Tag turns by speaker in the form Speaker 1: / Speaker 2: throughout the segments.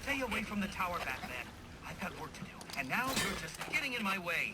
Speaker 1: Stay away from the tower, Batman. I've got work to do, and now you're just getting in my way.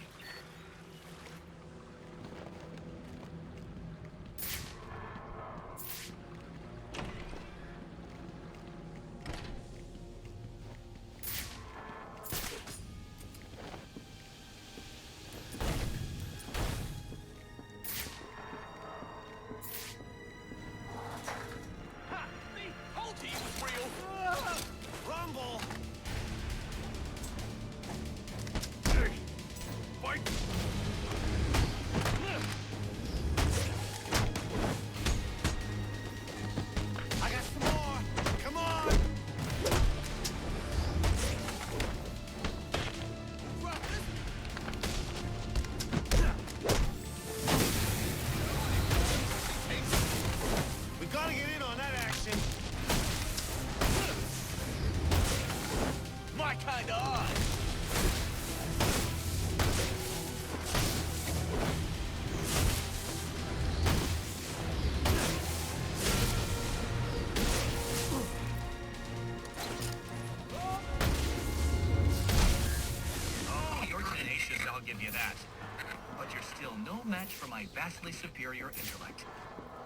Speaker 1: For my vastly superior intellect,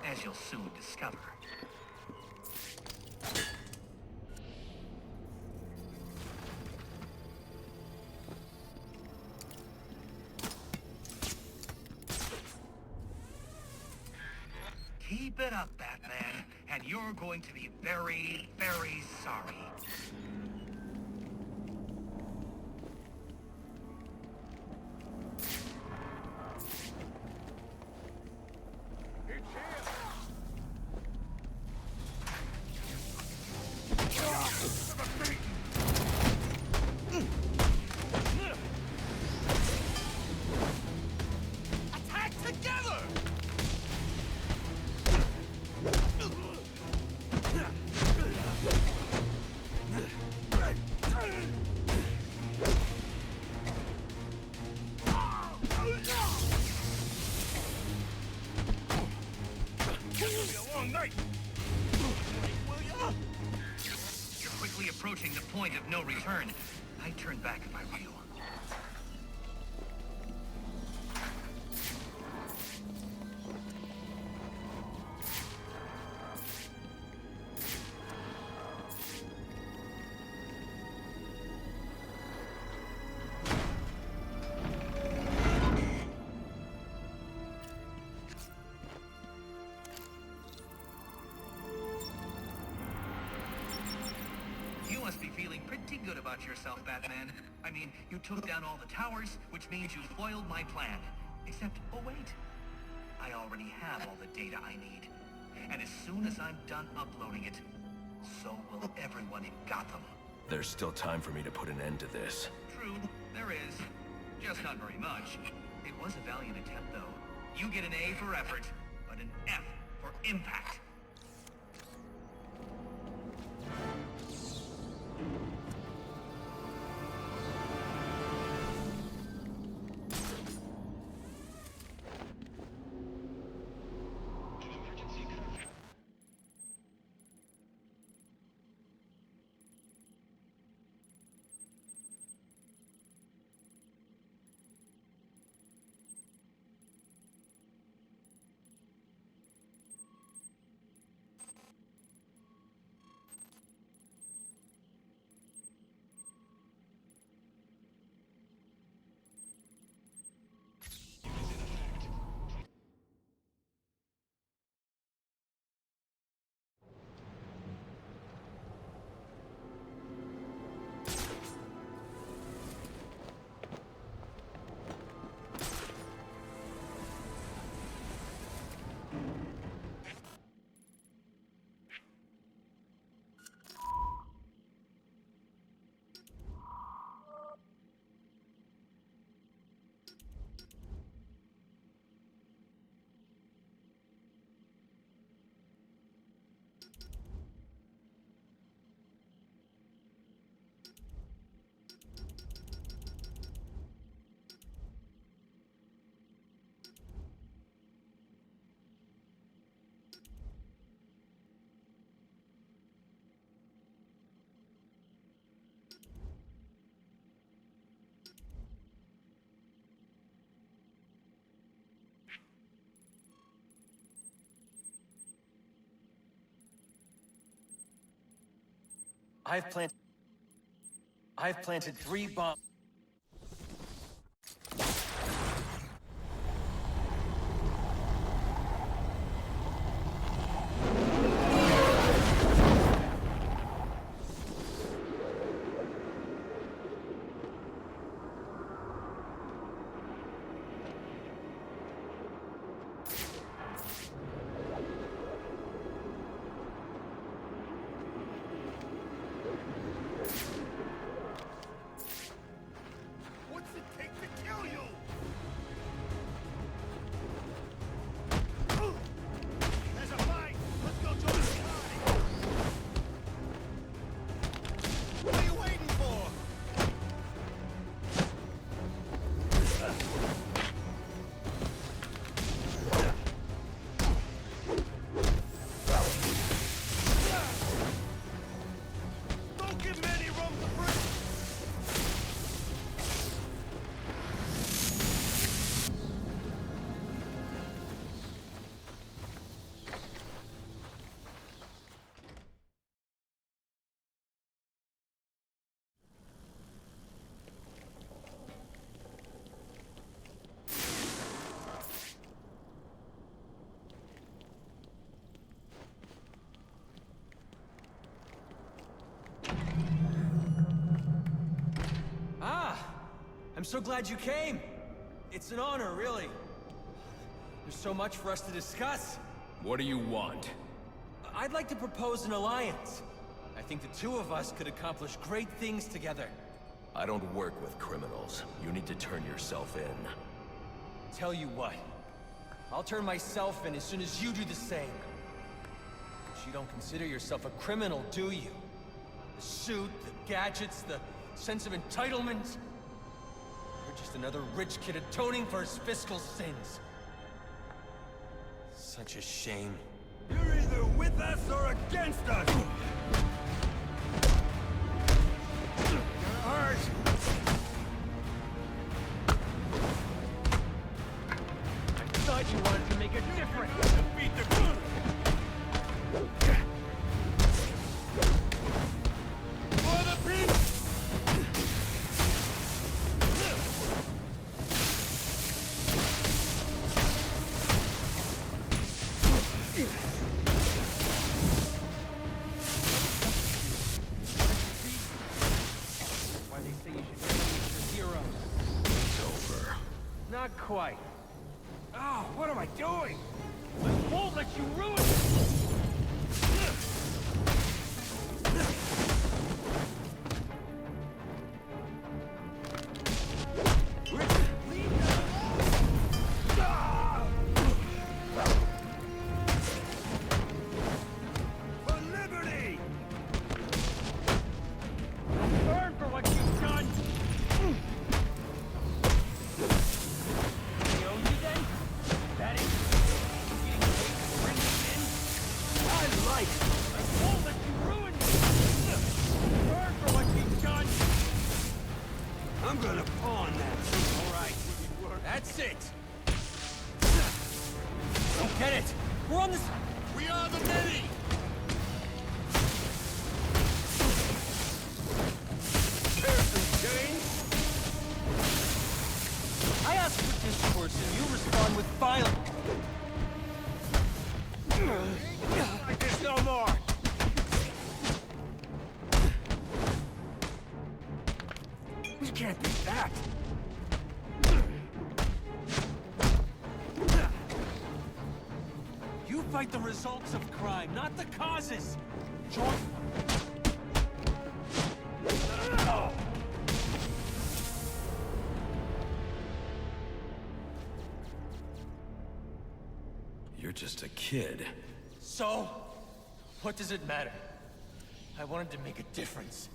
Speaker 1: as you'll soon discover. Keep it up, Batman, and you're going to be very, very sorry. You're quickly approaching the point of no return. I'd turn back if I were you. Yourself, Batman. I mean, you took down all the towers, which means you foiled my plan. Except, oh wait, I already have all the data I need. And as soon as I'm done uploading it, so will everyone in Gotham.
Speaker 2: There's still time for me to put an end to this.
Speaker 1: True, there is. Just not very much. It was a valiant attempt, though. You get an A for effort, but an F for impact.
Speaker 2: I've planted 3 bombs.
Speaker 3: What's it take to kill you? There's a fight! Let's go join the party! What are you waiting for? Don't give me any room to breathe!
Speaker 2: I'm so glad you came. It's an honor, really. There's so much for us to discuss. What do you want? I'd like to propose an alliance. I think the two of us could accomplish great things together. I don't work with criminals. You need to turn yourself in. Tell you what. I'll turn myself in as soon as you do the same. But you don't consider yourself a criminal, do you? The suit, the gadgets, the sense of entitlement. You're just another rich kid atoning for his fiscal sins. Such a shame.
Speaker 3: You're either with us or against us! You're hurt!
Speaker 1: I thought you wanted to make a difference.
Speaker 3: Defeat the good! For the people!
Speaker 1: Why they say you should be your hero.
Speaker 2: It's over.
Speaker 1: Not quite.
Speaker 3: Oh, what am I doing?
Speaker 1: I won't let you ruin it!
Speaker 3: For liberty!
Speaker 1: Burn for what you've done! They owe you then? That is? Getting paid to bring them in? I won't let you ruin me! Burn for what you've done!
Speaker 3: I'm gonna pawn that.
Speaker 1: All right.
Speaker 2: That's it! Don't get it! We're on this...
Speaker 3: We are the many! Change?
Speaker 2: I ask for discourse and you respond with violence.
Speaker 3: Like this no more! We can't beat that!
Speaker 2: You fight the results of crime, not the causes. Join... You're just a kid. So? What does it matter? I wanted to make a difference.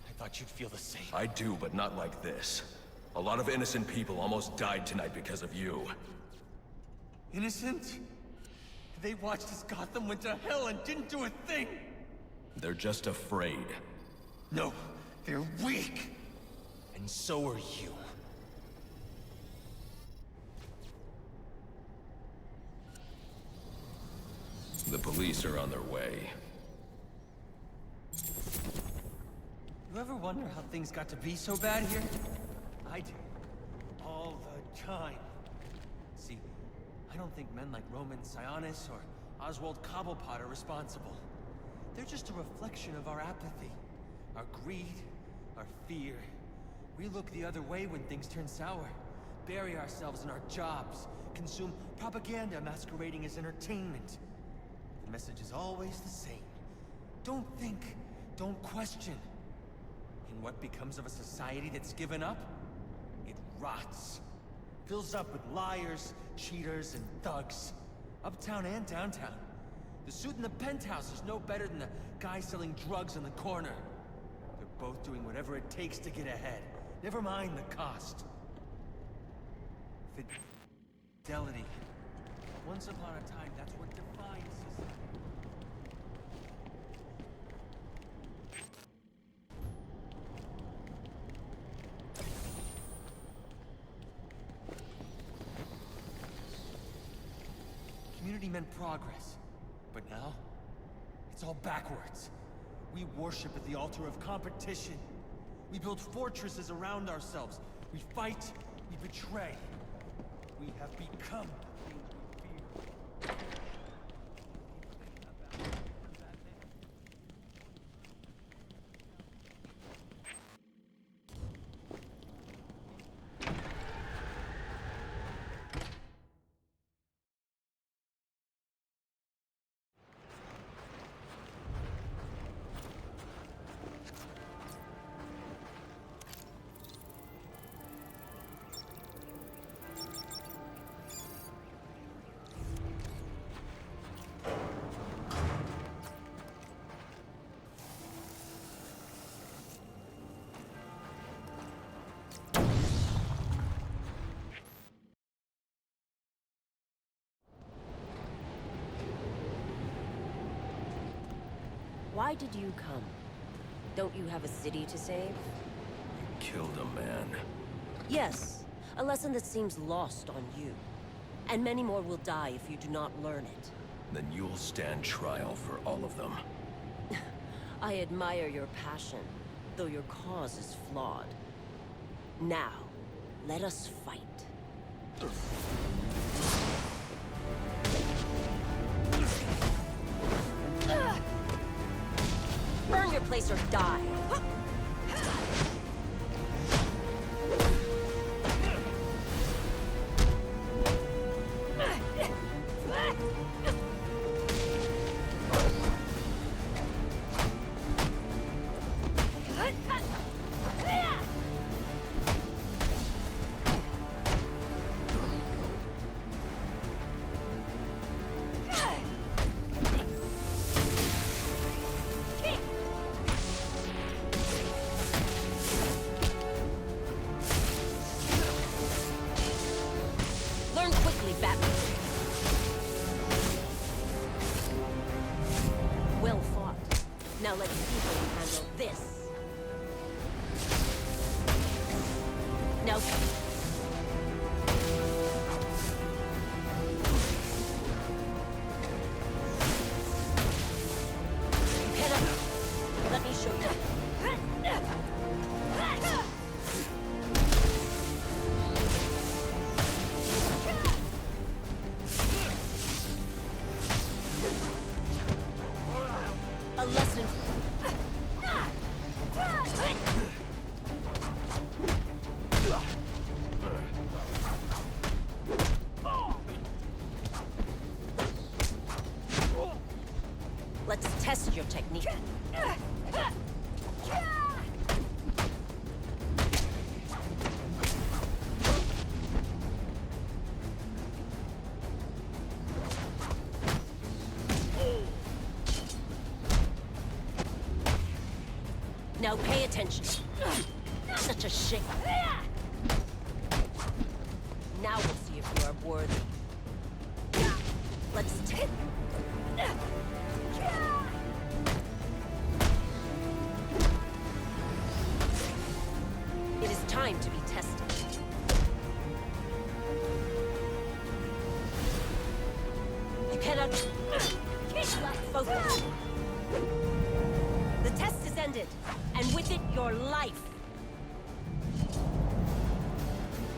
Speaker 2: I thought you'd feel the same. I do, but not like this. A lot of innocent people almost died tonight because of you. Innocent? They watched as Gotham went to hell and didn't do a thing! They're just afraid. No, they're weak! And so are you. The police are on their way. ever wonder how things got to be so bad here? I do. All the time. See, I don't think men like Roman Sionis or Oswald Cobblepot are responsible. They're just a reflection of our apathy, our greed, our fear. We look the other way when things turn sour, bury ourselves in our jobs, consume propaganda masquerading as entertainment. The message is always the same. Don't think, don't question. And what becomes of a society that's given up? It rots. Fills up with liars, cheaters, and thugs. Uptown and downtown. The suit in the penthouse is no better than the guy selling drugs on the corner. They're both doing whatever it takes to get ahead. Never mind the cost. Fidelity. Once upon a time, that's what defines society. Community meant progress. But now, it's all backwards. We worship at the altar of competition. We build fortresses around ourselves. We fight, we betray. We have become things we fear.
Speaker 4: Why did you come? Don't you have a city to save?
Speaker 5: Killed a man.
Speaker 4: Yes, a lesson that seems lost on you. And many more will die if you do not learn it.
Speaker 5: Then you'll stand trial for all of them.
Speaker 4: I admire your passion, though your cause is flawed. Now, let us fight. Burn your place or die. Well fought. Now let's see how you handle this. Now... You cannot... Let me show you. A lesson. Let's test your technique. Now pay attention. Such a shame. Now we'll see if you are worthy. Let's take. It is time to be tested. You cannot focus. The test is ended. demanded, and with it, your life.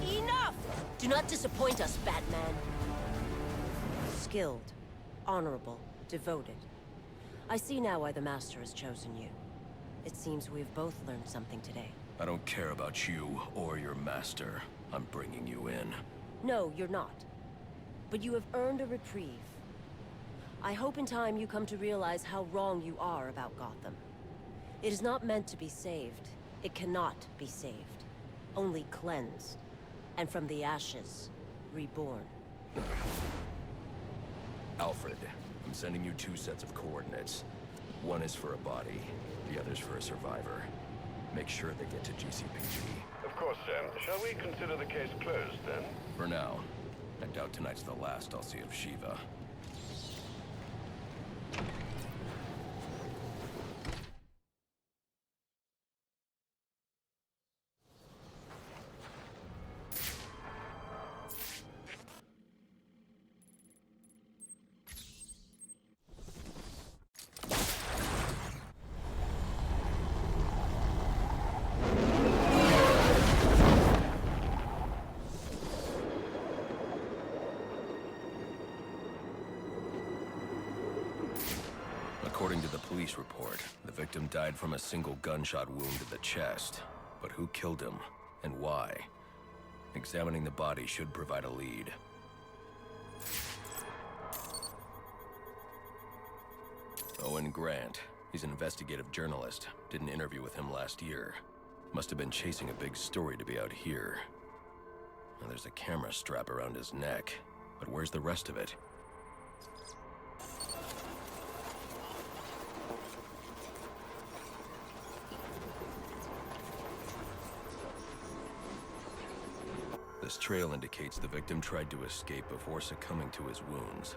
Speaker 4: Enough! Do not disappoint us, Batman. Skilled, honorable, devoted. I see now why the Master has chosen you. It seems we've both learned something today.
Speaker 5: I don't care about you or your master. I'm bringing you in.
Speaker 4: No, you're not. But you have earned a reprieve. I hope in time you come to realize how wrong you are about Gotham. It is not meant to be saved. It cannot be saved. Only cleansed. And from the ashes, reborn.
Speaker 5: Alfred, I'm sending you 2 sets of coordinates. One is for a body, the other's for a survivor. Make sure they get to GCPD.
Speaker 6: Of course, Sam. Shall we consider the case closed, then?
Speaker 5: For now. I doubt tonight's the last I'll see of Shiva. According to the police report, the victim died from a single gunshot wound to the chest. But who killed him, and why? Examining the body should provide a lead. Owen Grant. He's an investigative journalist. Did an interview with him last year. Must have been chasing a big story to be out here. Now, there's a camera strap around his neck. But where's the rest of it? This trail indicates the victim tried to escape before succumbing to his wounds.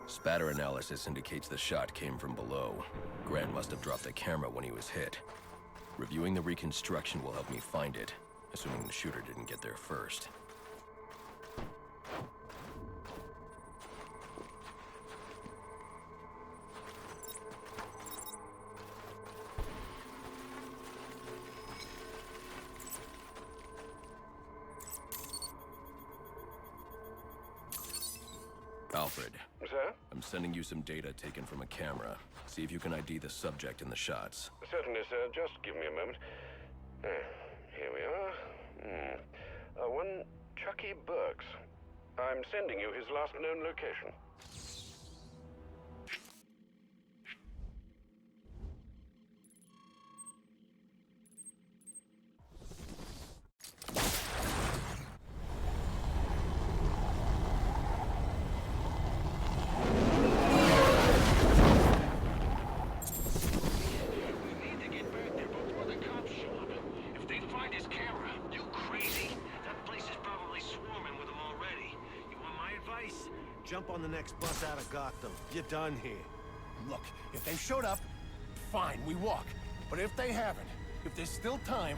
Speaker 5: Spatter analysis indicates the shot came from below. Grant must have dropped the camera when he was hit. Reviewing the reconstruction will help me find it, assuming the shooter didn't get there first. Alfred.
Speaker 6: Sir?
Speaker 5: I'm sending you some data taken from a camera. See if you can ID the subject in the shots.
Speaker 6: Certainly, sir. Just give me a moment. Here we are. One Chucky Burks. I'm sending you his last known location.
Speaker 3: Jump on the next bus out of Gotham. You're done here.
Speaker 7: Look, if they showed up, fine, we walk. But if they haven't, if there's still time,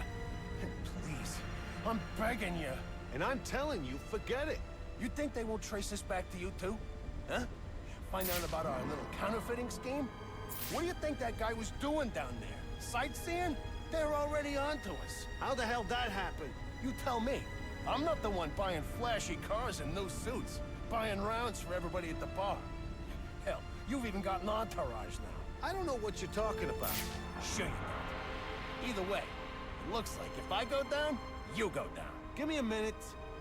Speaker 7: please, I'm begging you.
Speaker 3: And I'm telling you, forget it.
Speaker 7: You think they won't trace this back to you too? Huh? Find out about our little counterfeiting scheme? What do you think that guy was doing down there? Sightseeing? They're already onto us.
Speaker 3: How the hell that happen?
Speaker 7: You tell me. I'm not the one buying flashy cars and new suits. Buying rounds for everybody at the bar. Hell, you've even got an entourage now.
Speaker 3: I don't know what you're talking about.
Speaker 7: Sure you don't. Either way, it looks like if I go down, you go down.
Speaker 3: Give me a minute.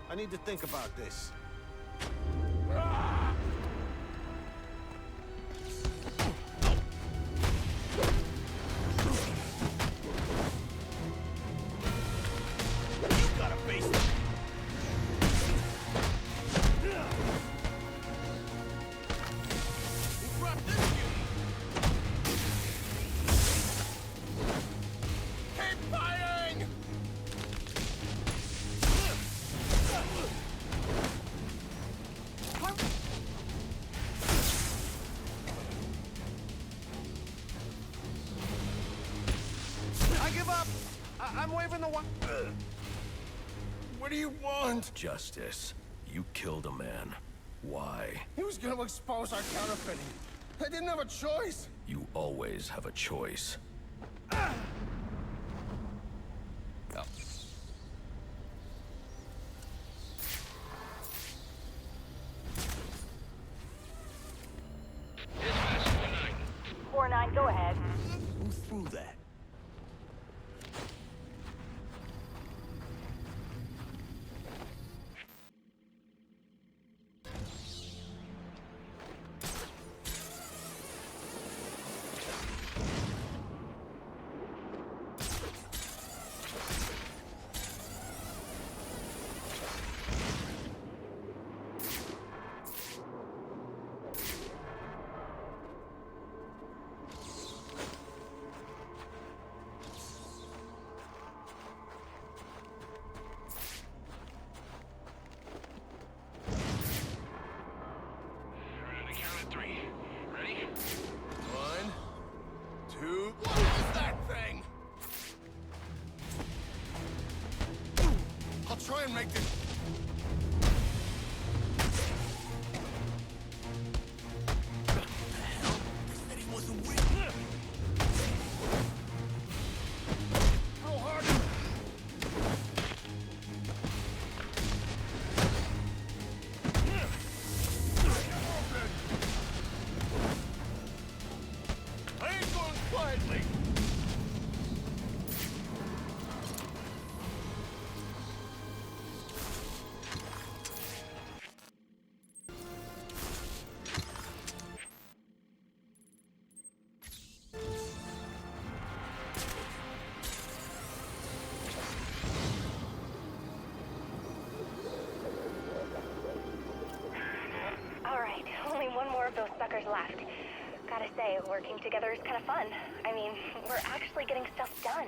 Speaker 3: I need to think about this. give up. I'm waving the What do you want?
Speaker 5: Justice. You killed a man. Why?
Speaker 7: He was gonna expose our counterfeiting. I didn't have a choice.
Speaker 5: You always have a choice.
Speaker 6: Dispatch 49.
Speaker 4: 4-9, go ahead.
Speaker 3: Who threw that?
Speaker 6: On the count of 3. Ready?
Speaker 7: 1, 2. What is that thing? I'll try and make this.
Speaker 8: Alright, only one more of those suckers left. Gotta say, working together is kind of fun. I mean, we're actually getting stuff done.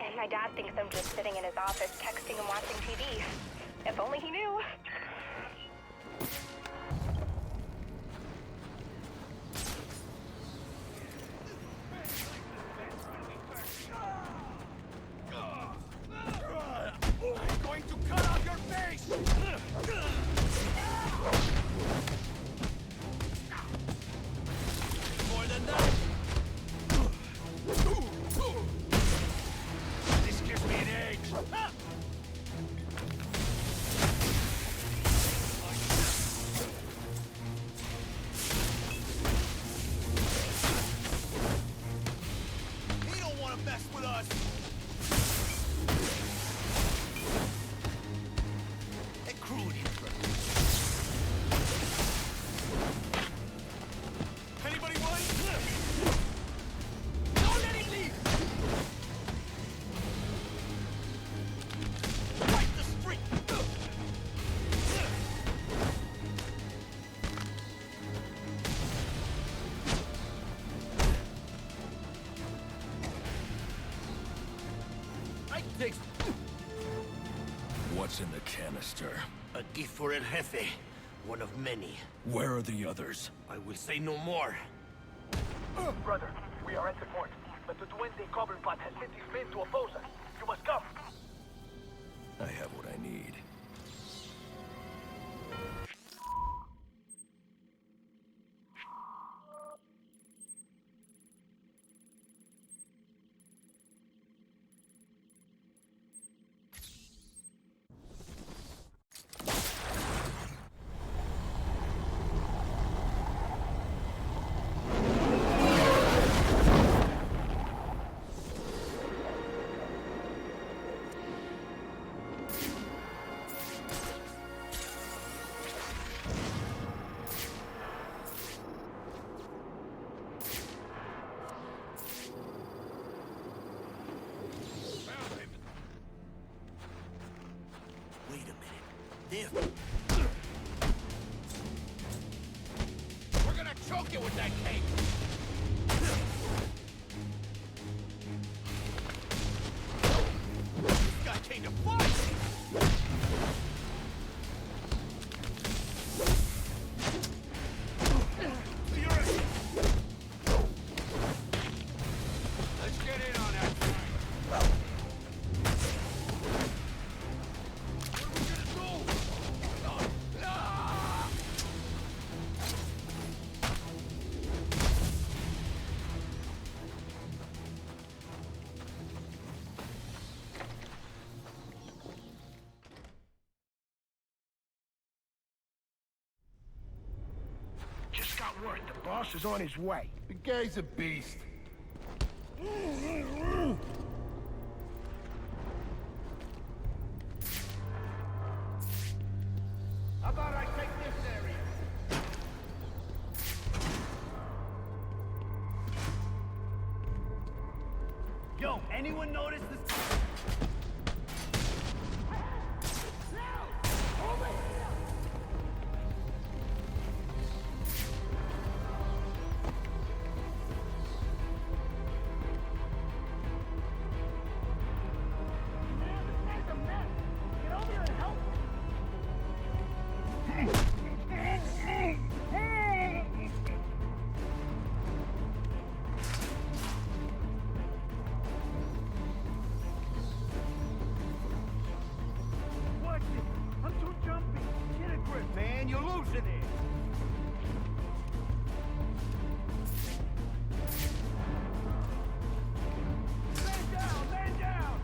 Speaker 8: And my dad thinks I'm just sitting in his office texting and watching TV. If only he knew.
Speaker 7: I'm going to cut off your face! More than that! This gives me an edge! He don't want to mess with us! A crude Anybody want? Don't let him leave! Fight the street! I take
Speaker 5: What's in the canister?
Speaker 3: A gift for El Jefe. One of many.
Speaker 5: Where are the others?
Speaker 3: I will say no more.
Speaker 9: Brother, we are at the port, but the Duende Cobblepot has sent his men to oppose us. You must come.
Speaker 5: I have what I need.
Speaker 3: Wait a minute. There. We're gonna choke you with that cake! This guy came to fight! Let's get in on that.
Speaker 7: got word. The boss is on his way.
Speaker 3: The guy's a beast.
Speaker 7: How about I take this area?
Speaker 1: Yo, anyone notice this?
Speaker 7: Man, you're losing it. Man down, man down.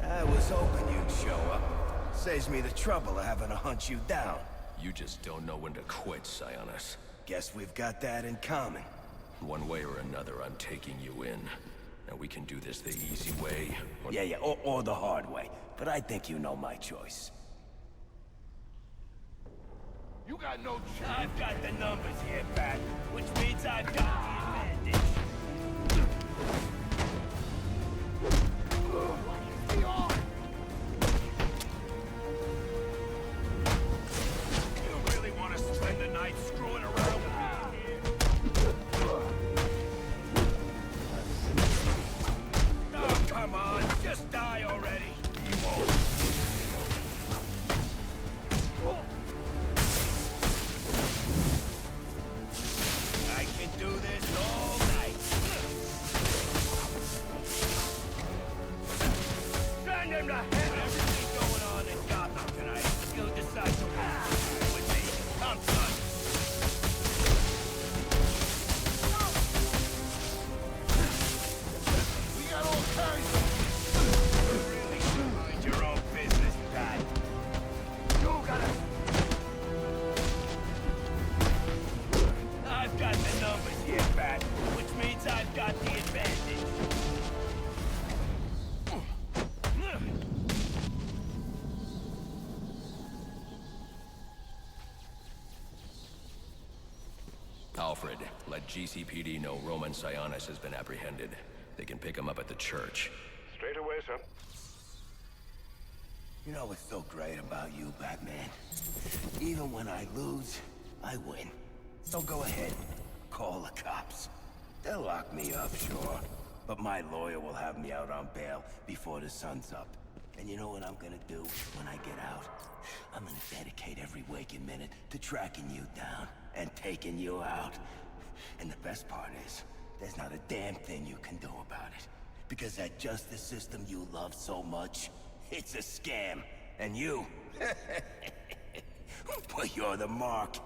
Speaker 10: I was hoping you'd show up. Saves me the trouble of having to hunt you down.
Speaker 5: You just don't know when to quit, Sionis.
Speaker 10: Guess we've got that in common.
Speaker 5: One way or another, I'm taking you in. Now we can do this the easy way.
Speaker 10: Yeah, or the hard way. But I think you know my choice.
Speaker 7: You got no chance.
Speaker 10: I've got the numbers here, Pat, which means I've got the advantage.
Speaker 7: You really want to spend the night screwing around with me here?
Speaker 10: Oh, come on, just die already. I can do this all night. Send him to hell! Everything going on in Gotham tonight. You decide to ride with me. I'm done.
Speaker 7: We got all kinds of...
Speaker 10: You really should mind your own business, Pat.
Speaker 7: You gotta...
Speaker 10: I've got the numbers here, Pat, which means I've got the advantage.
Speaker 5: Alfred, let GCPD know Roman Sionis has been apprehended. They can pick him up at the church.
Speaker 6: Straight away, sir.
Speaker 10: You know what's so great about you, Batman? Even when I lose, I win. So go ahead, call the cops. They'll lock me up, sure. But my lawyer will have me out on bail before the sun's up. And you know what I'm gonna do when I get out? I'm gonna dedicate every waking minute to tracking you down and taking you out. And the best part is, there's not a damn thing you can do about it. Because that justice system you love so much, it's a scam. And you, well, you're the mark.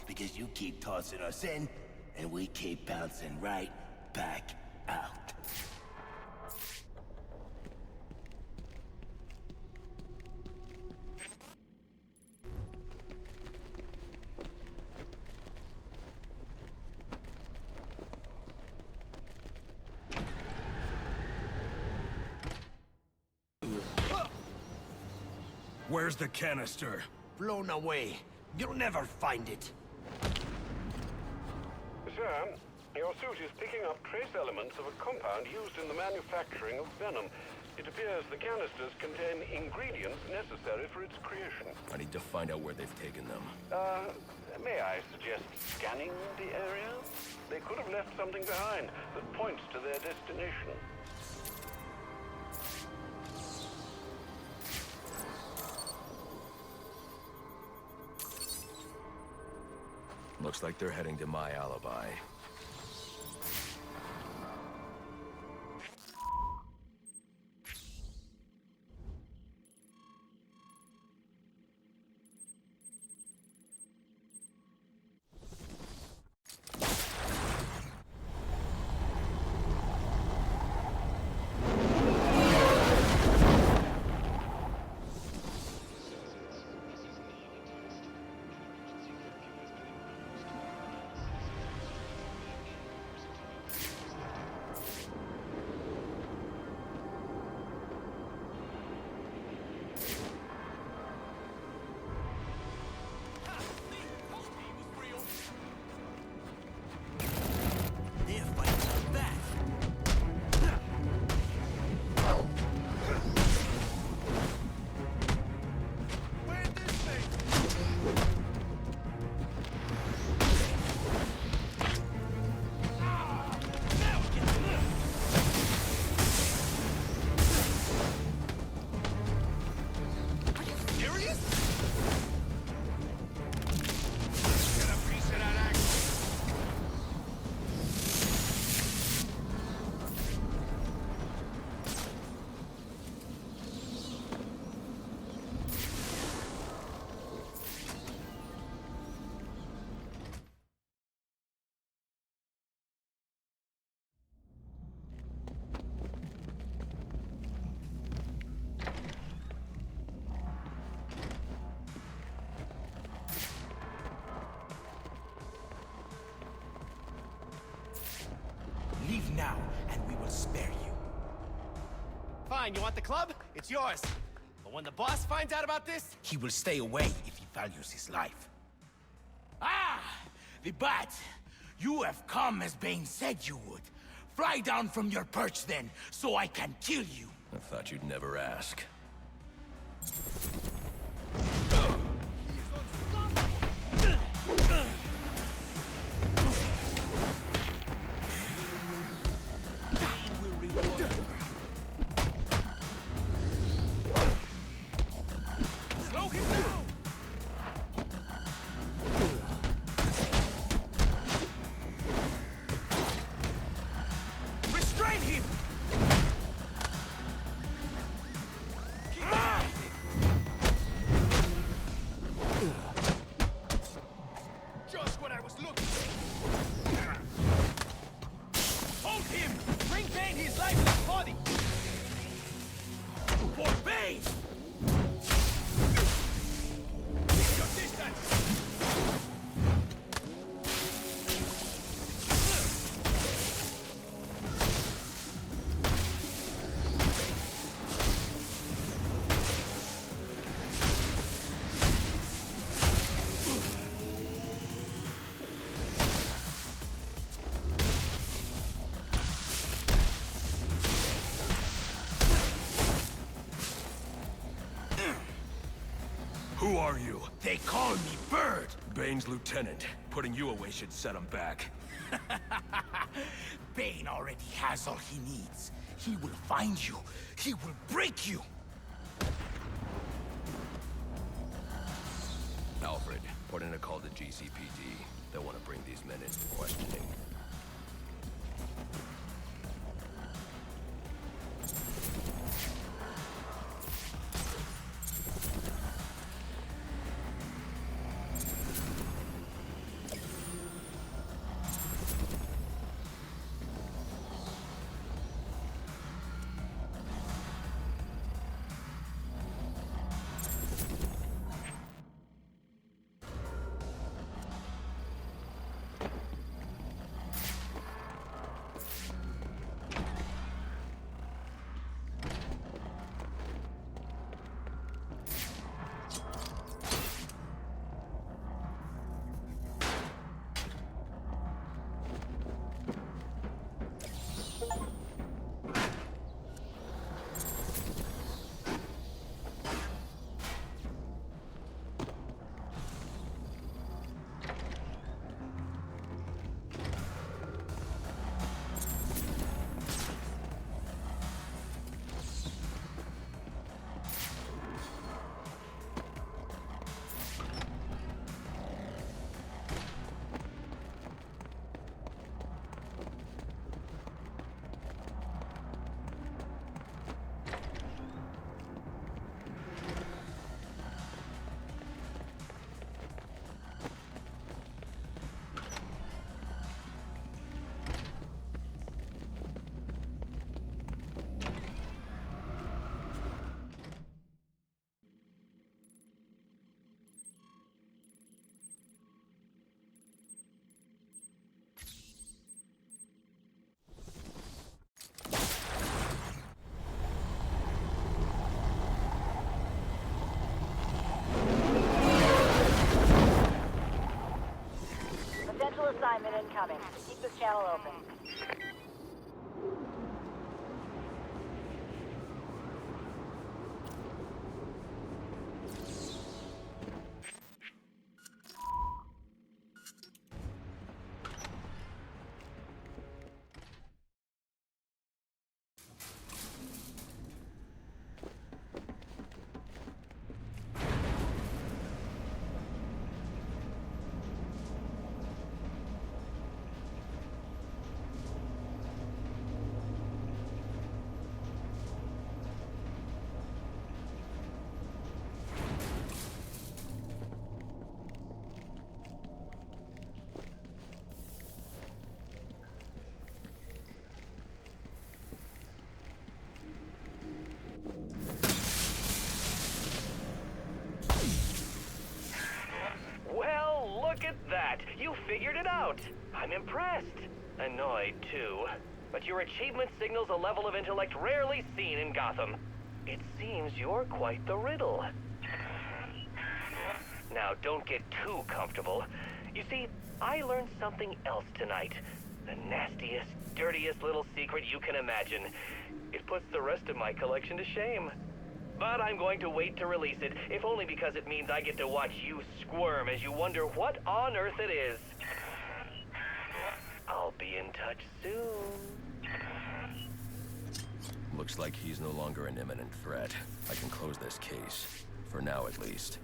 Speaker 10: Because you keep tossing us in, and we keep bouncing right back out.
Speaker 3: Where's the canister?
Speaker 10: Blown away. You'll never find it.
Speaker 6: Sir, your suit is picking up trace elements of a compound used in the manufacturing of venom. It appears the canisters contain ingredients necessary for its creation.
Speaker 5: I need to find out where they've taken them.
Speaker 6: May I suggest scanning the area? They could have left something behind that points to their destination.
Speaker 5: Looks like they're heading to my alibi.
Speaker 10: Leave now, and we will spare you.
Speaker 2: Fine, you want the club? It's yours. But when the boss finds out about this...
Speaker 10: He will stay away if he values his life. Ah! The Bat! You have come as Bane said you would. Fly down from your perch then, so I can kill you.
Speaker 5: I thought you'd never ask.
Speaker 3: Who are you?
Speaker 10: They call me Bird.
Speaker 3: Bane's lieutenant. Putting you away should set him back.
Speaker 10: Bane already has all he needs. He will find you. He will break you.
Speaker 5: Alfred, put in a call to GCPD. They'll want to bring these men in for questioning.
Speaker 11: incoming. Keep this channel open.
Speaker 1: Well, look at that! You figured it out! I'm impressed. Annoyed, too. But your achievement signals a level of intellect rarely seen in Gotham. It seems you're quite the riddle. Now, don't get too comfortable. You see, I learned something else tonight. The nastiest, dirtiest little secret you can imagine. It puts the rest of my collection to shame. But I'm going to wait to release it, if only because it means I get to watch you squirm as you wonder what on earth it is. I'll be in touch soon.
Speaker 5: Looks like he's no longer an imminent threat. I can close this case. For now, at least.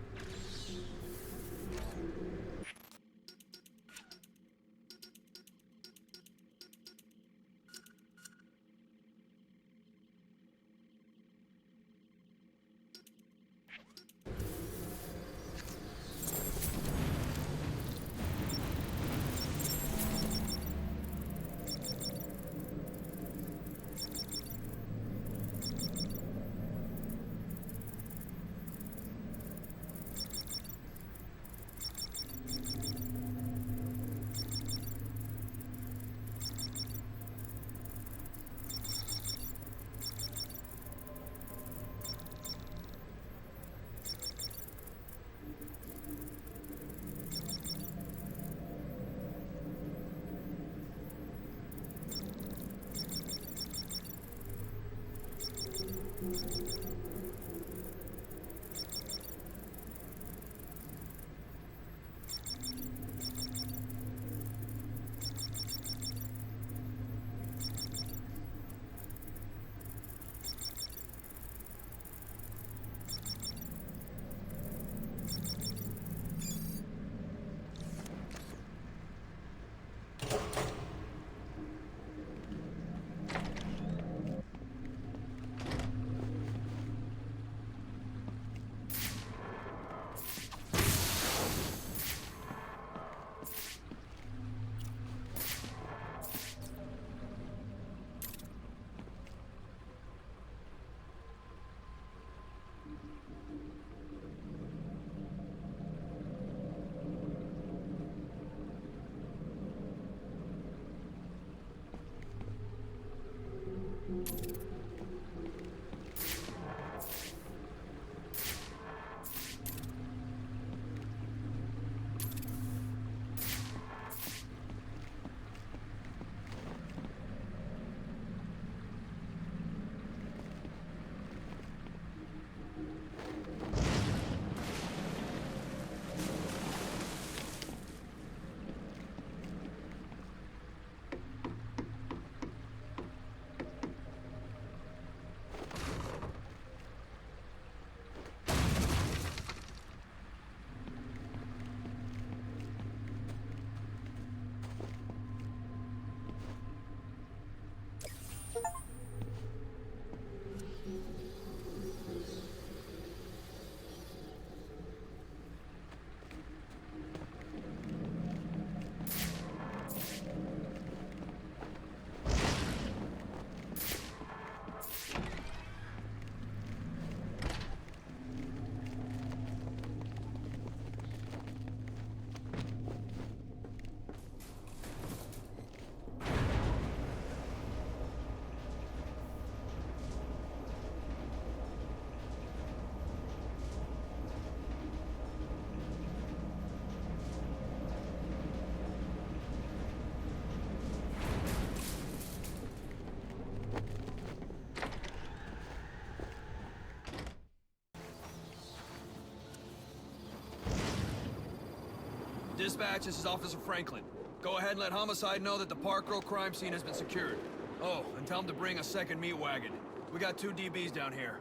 Speaker 2: Dispatch, this is Officer Franklin. Go ahead and let Homicide know that the Park Row crime scene has been secured. Oh, and tell him to bring a second meat wagon. We got 2 DBs down here.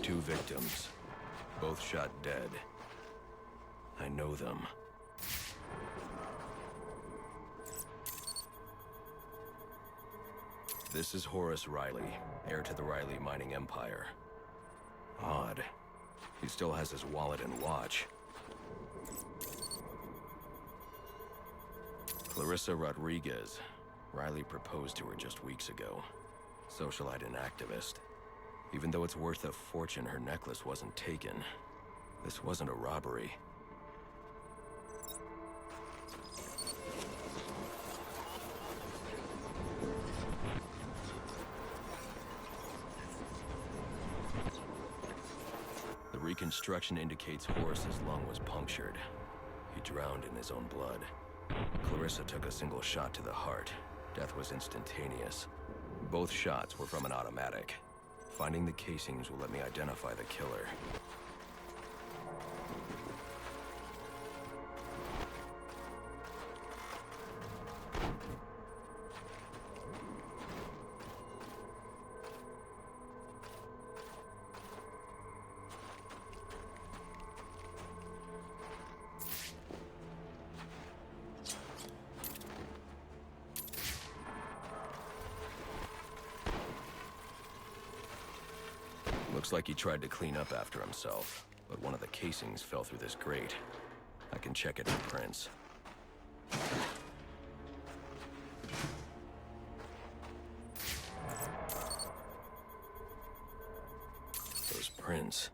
Speaker 5: Two victims, both shot dead. I know them. This is Horace Riley, heir to the Riley mining empire. Odd. He still has his wallet and watch. Clarissa Rodriguez. Riley proposed to her just weeks ago. Socialite and activist. Even though it's worth a fortune, her necklace wasn't taken. This wasn't a robbery. The reconstruction indicates Horace's lung was punctured. He drowned in his own blood. Clarissa took a single shot to the heart. Death was instantaneous. Both shots were from an automatic. Finding the casings will let me identify the killer. Looks like he tried to clean up after himself, but one of the casings fell through this grate. I can check it for prints. Those prints.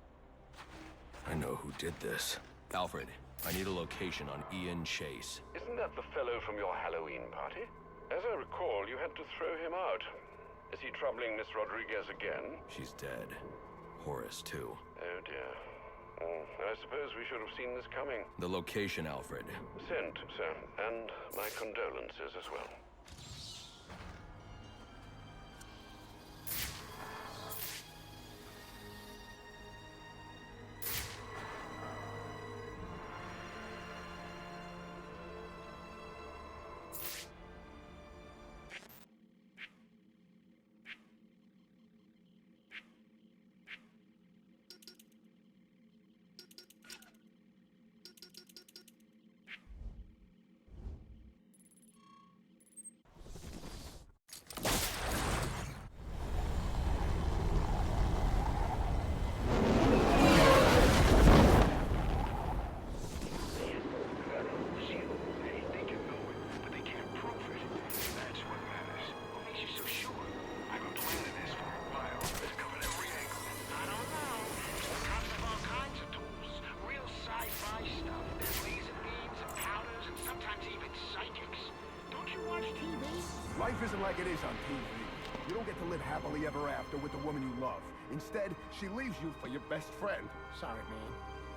Speaker 5: I know who did this. Alfred, I need a location on Ian Chase.
Speaker 6: Isn't that the fellow from your Halloween party? As I recall, you had to throw him out. Is he troubling Miss Rodriguez again?
Speaker 5: She's dead. Horace, too.
Speaker 6: Oh, dear. I suppose we should have seen this coming.
Speaker 5: The location, Alfred.
Speaker 6: Sent, sir. And my condolences as well.
Speaker 12: Life isn't like it is on TV. You don't get to live happily ever after with the woman you love. Instead, she leaves you for your best friend.
Speaker 7: Sorry, man.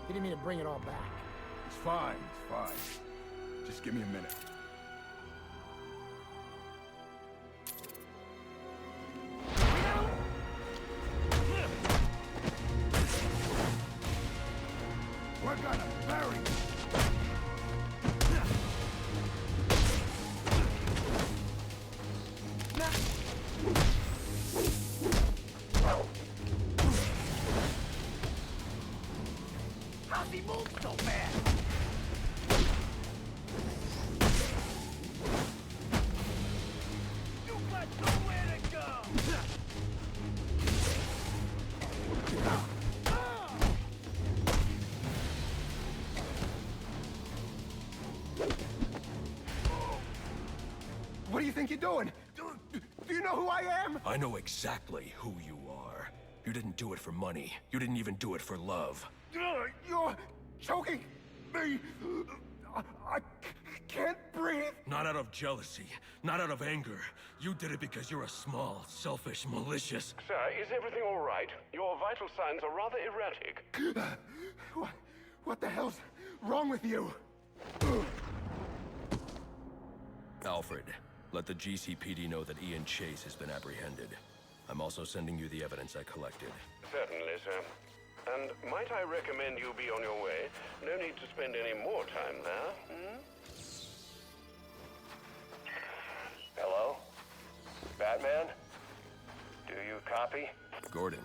Speaker 7: Didn't mean to bring it all back.
Speaker 12: It's fine, it's fine. Just give me a minute. We're gonna bury you.
Speaker 7: How's he move so fast? You got nowhere to go!
Speaker 12: What do you think you're doing? Do you know who I am?
Speaker 5: I know exactly who you are. You didn't do it for money. You didn't even do it for love.
Speaker 12: choking me. I can't breathe.
Speaker 5: Not out of jealousy, not out of anger. You did it because you're a small, selfish, malicious...
Speaker 6: Sir, is everything all right? Your vital signs are rather erratic.
Speaker 12: What the hell's wrong with you?
Speaker 5: Alfred, let the GCPD know that Ian Chase has been apprehended. I'm also sending you the evidence I collected.
Speaker 6: Certainly, sir. And might I recommend you be on your way? No need to spend any more time there.
Speaker 13: Hello? Batman? Do you copy?
Speaker 5: Gordon.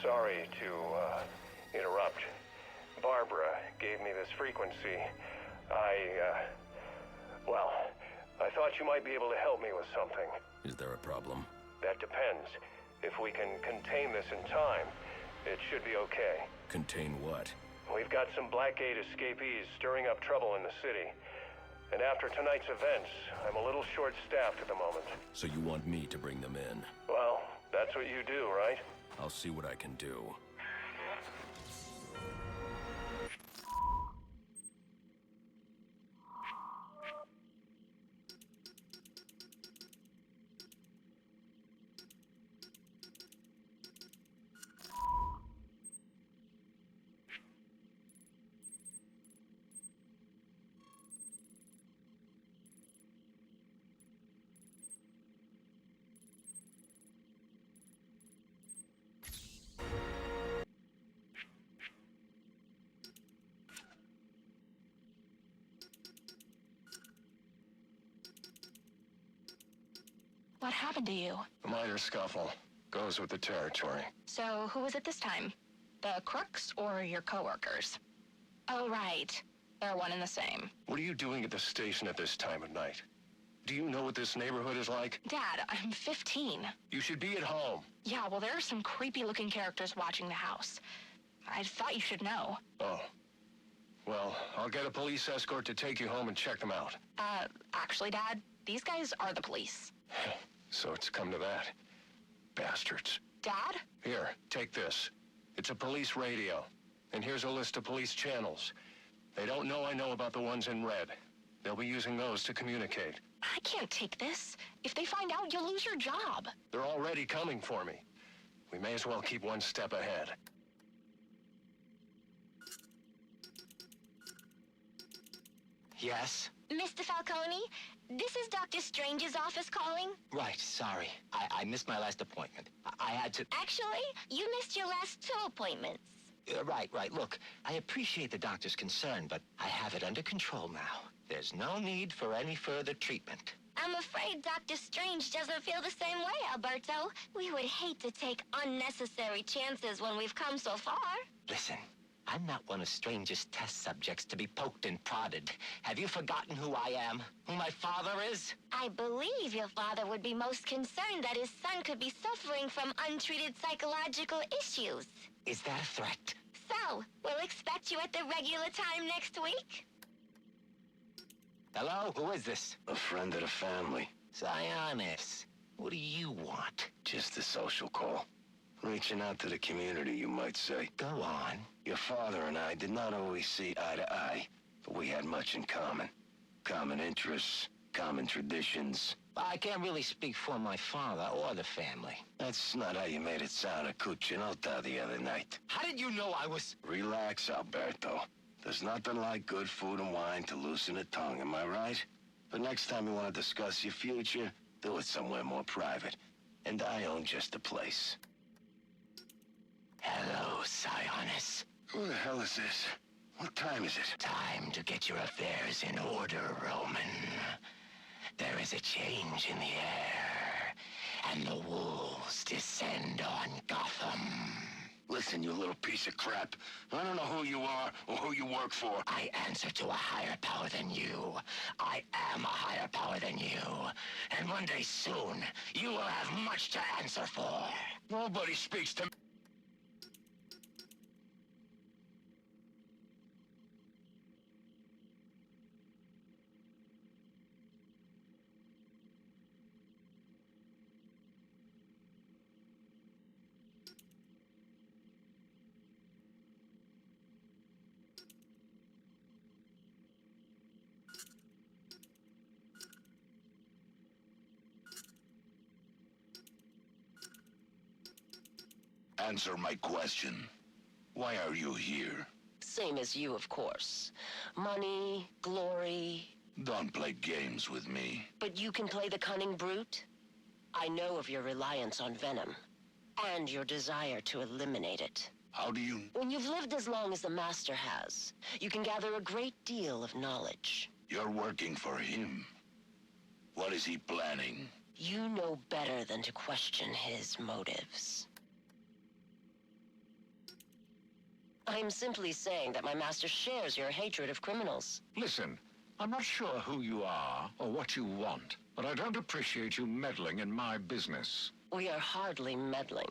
Speaker 13: Sorry to interrupt. Barbara gave me this frequency. Well, I thought you might be able to help me with something.
Speaker 5: Is there a problem?
Speaker 13: That depends. If we can contain this in time, it should be okay.
Speaker 5: Contain what?
Speaker 13: We've got some Blackgate escapees stirring up trouble in the city. And after tonight's events, I'm a little short-staffed at the moment.
Speaker 5: So you want me to bring them in?
Speaker 13: Well, that's what you do, right?
Speaker 5: I'll see what I can do.
Speaker 14: What happened to you?
Speaker 15: A minor scuffle. Goes with the territory.
Speaker 14: So, who was it this time? The crooks or your coworkers? Oh, right. They're one and the same.
Speaker 15: What are you doing at the station at this time of night? Do you know what this neighborhood is like?
Speaker 14: Dad, I'm 15.
Speaker 15: You should be at home.
Speaker 14: Yeah, well, there are some creepy-looking characters watching the house. I thought you should know.
Speaker 15: Oh. Well, I'll get a police escort to take you home and check them out.
Speaker 14: Actually, Dad, these guys are the police.
Speaker 15: So it's come to that. Bastards.
Speaker 14: Dad?
Speaker 15: Here, take this. It's a police radio. And here's a list of police channels. They don't know I know about the ones in red. They'll be using those to communicate.
Speaker 14: I can't take this. If they find out, you'll lose your job.
Speaker 15: They're already coming for me. We may as well keep one step ahead.
Speaker 16: Yes?
Speaker 17: Mr. Falcone, this is Dr. Strange's office calling.
Speaker 16: Right, sorry. I missed my last appointment. I had to...
Speaker 17: Actually, you missed your last 2 appointments.
Speaker 16: Right. Look, I appreciate the doctor's concern, but I have it under control now. There's no need for any further treatment.
Speaker 17: I'm afraid Dr. Strange doesn't feel the same way, Alberto. We would hate to take unnecessary chances when we've come so far.
Speaker 16: Listen, I'm not one of Strange's test subjects to be poked and prodded. Have you forgotten who I am? Who my father is?
Speaker 17: I believe your father would be most concerned that his son could be suffering from untreated psychological issues.
Speaker 16: Is that a threat?
Speaker 17: So, we'll expect you at the regular time next week?
Speaker 16: Hello? Who is this?
Speaker 10: A friend of the family.
Speaker 16: Sionis, what do you want?
Speaker 10: Just a social call. Reaching out to the community, you might say.
Speaker 16: Go on.
Speaker 10: Your father and I did not always see eye to eye, but we had much in common. Common interests, common traditions.
Speaker 16: I can't really speak for my father or the family.
Speaker 10: That's not how you made it sound at Cucinota the other night.
Speaker 16: How did you know I was...
Speaker 10: Relax, Alberto. There's nothing like good food and wine to loosen the tongue, am I right? But next time you want to discuss your future, do it somewhere more private. And I own just the place.
Speaker 16: Hello, Sionis.
Speaker 10: Who the hell is this? What time is it?
Speaker 16: Time to get your affairs in order, Roman. There is a change in the air, and the wolves descend on Gotham.
Speaker 10: Listen, you little piece of crap. I don't know who you are or who you work for.
Speaker 16: I answer to a higher power than you. I am a higher power than you. And one day soon, you will have much to answer for.
Speaker 10: Nobody speaks to me.
Speaker 18: Answer my question. Why are you here?
Speaker 11: Same as you, of course. Money, glory.
Speaker 18: Don't play games with me.
Speaker 11: But you can play the cunning brute? I know of your reliance on venom, and your desire to eliminate it.
Speaker 18: How do you...
Speaker 11: When you've lived as long as the Master has, you can gather a great deal of knowledge.
Speaker 18: You're working for him. What is he planning?
Speaker 11: You know better than to question his motives. I'm simply saying that my master shares your hatred of criminals.
Speaker 15: Listen, I'm not sure who you are or what you want, but I don't appreciate you meddling in my business.
Speaker 11: We are hardly meddling.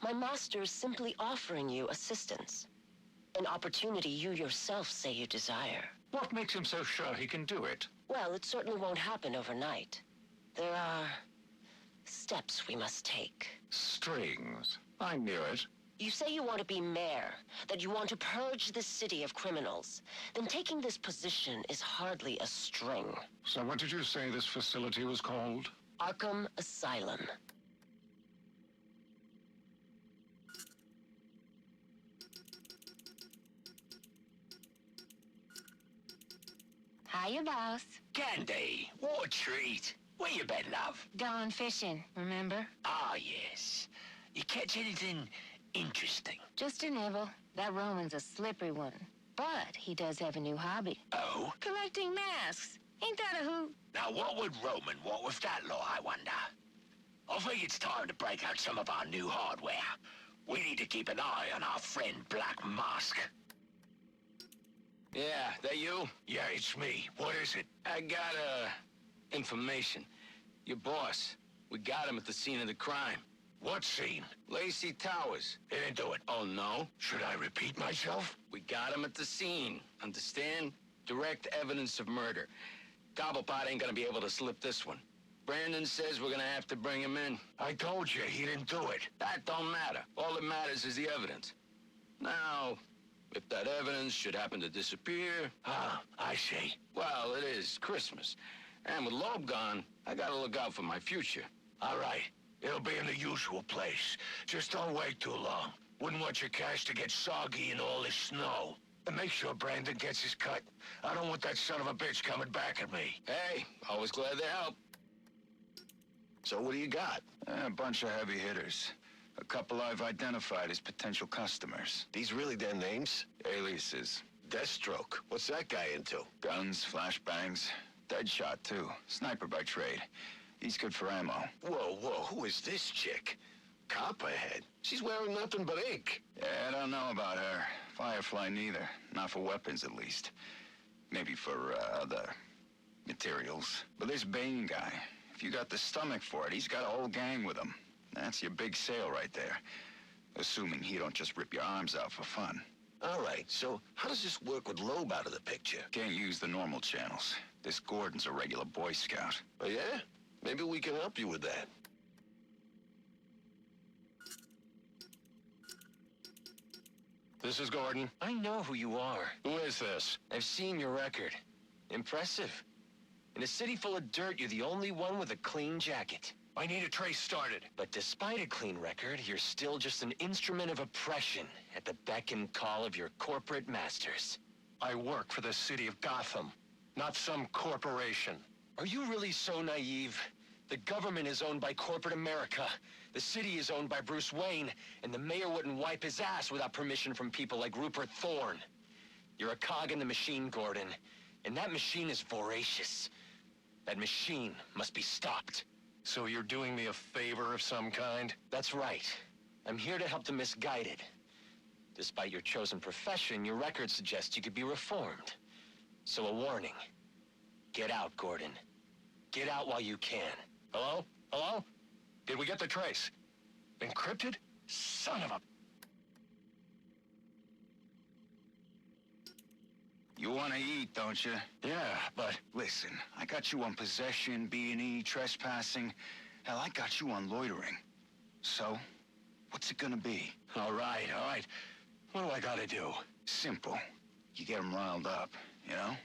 Speaker 11: My master is simply offering you assistance. An opportunity you yourself say you desire.
Speaker 15: What makes him so sure he can do it?
Speaker 11: Well, it certainly won't happen overnight. There are steps we must take.
Speaker 15: Strings. I knew it.
Speaker 11: You say you want to be mayor, that you want to purge the city of criminals. Then taking this position is hardly a string.
Speaker 15: So what did you say this facility was called?
Speaker 11: Arkham Asylum.
Speaker 16: Hiya, boss.
Speaker 10: Candy, what a treat. Where you been, love?
Speaker 16: Gone fishing, remember?
Speaker 10: Ah, yes. You catch anything interesting?
Speaker 16: Just a nibble. That Roman's a slippery one. But he does have a new hobby.
Speaker 10: Oh?
Speaker 16: Collecting masks. Ain't that a hoot?
Speaker 10: Now, what would Roman want with that law, I wonder? I think it's time to break out some of our new hardware. We need to keep an eye on our friend Black Mask.
Speaker 19: Yeah, that you?
Speaker 10: Yeah, it's me. What is it?
Speaker 19: I got, information. Your boss. We got him at the scene of the crime.
Speaker 10: What scene?
Speaker 19: Lacey Towers.
Speaker 10: He didn't do it.
Speaker 19: Oh, no?
Speaker 10: Should I repeat myself?
Speaker 19: We got him at the scene. Understand? Direct evidence of murder. Cobblepot ain't gonna be able to slip this one. Brandon says we're gonna have to bring him in.
Speaker 10: I told you, he didn't do it.
Speaker 19: That don't matter. All that matters is the evidence. Now, if that evidence should happen to disappear...
Speaker 10: Ah, I see.
Speaker 19: Well, it is Christmas. And with Loeb gone, I gotta look out for my future.
Speaker 10: All right. It'll be in the usual place. Just don't wait too long. Wouldn't want your cash to get soggy in all this snow. And make sure Brandon gets his cut. I don't want that son of a bitch coming back at me.
Speaker 19: Hey, always glad to help.
Speaker 10: So what do you got?
Speaker 20: A bunch of heavy hitters. A couple I've identified as potential customers.
Speaker 3: These really their names?
Speaker 20: Aliases.
Speaker 3: Deathstroke. What's that guy into?
Speaker 20: Guns, flashbangs. Deadshot, too. Sniper by trade. He's good for ammo.
Speaker 3: Whoa, whoa, who is this chick? Copperhead. She's wearing nothing but ink.
Speaker 20: Yeah, I don't know about her. Firefly neither. Not for weapons, at least. Maybe for, other materials. But this Bane guy, if you got the stomach for it, he's got a whole gang with him. That's your big sale right there. Assuming he don't just rip your arms out for fun.
Speaker 3: All right, so how does this work with Loeb out of the picture?
Speaker 20: Can't use the normal channels. This Gordon's a regular Boy Scout.
Speaker 3: Oh, yeah? Maybe we can help you with that.
Speaker 15: This is Gordon.
Speaker 2: I know who you are.
Speaker 15: Who is this?
Speaker 2: I've seen your record. Impressive. In a city full of dirt, you're the only one with a clean jacket.
Speaker 15: I need a trace started.
Speaker 2: But despite a clean record, you're still just an instrument of oppression at the beck and call of your corporate masters.
Speaker 15: I work for the city of Gotham, not some corporation.
Speaker 2: Are you really so naive? The government is owned by corporate America. The city is owned by Bruce Wayne, and the mayor wouldn't wipe his ass without permission from people like Rupert Thorne. You're a cog in the machine, Gordon, and that machine is voracious. That machine must be stopped.
Speaker 15: So you're doing me a favor of some kind?
Speaker 2: That's right. I'm here to help the misguided. Despite your chosen profession, your record suggests you could be reformed. So a warning. Get out, Gordon. Get out while you can.
Speaker 15: Hello? Hello? Did we get the trace? Encrypted? Son of a...
Speaker 20: You want to eat, don't you?
Speaker 15: Yeah, but...
Speaker 20: Listen, I got you on possession, B&E, trespassing. Hell, I got you on loitering. So, what's it gonna be?
Speaker 15: All right. What do I gotta do?
Speaker 20: Simple. You get them riled up, you know?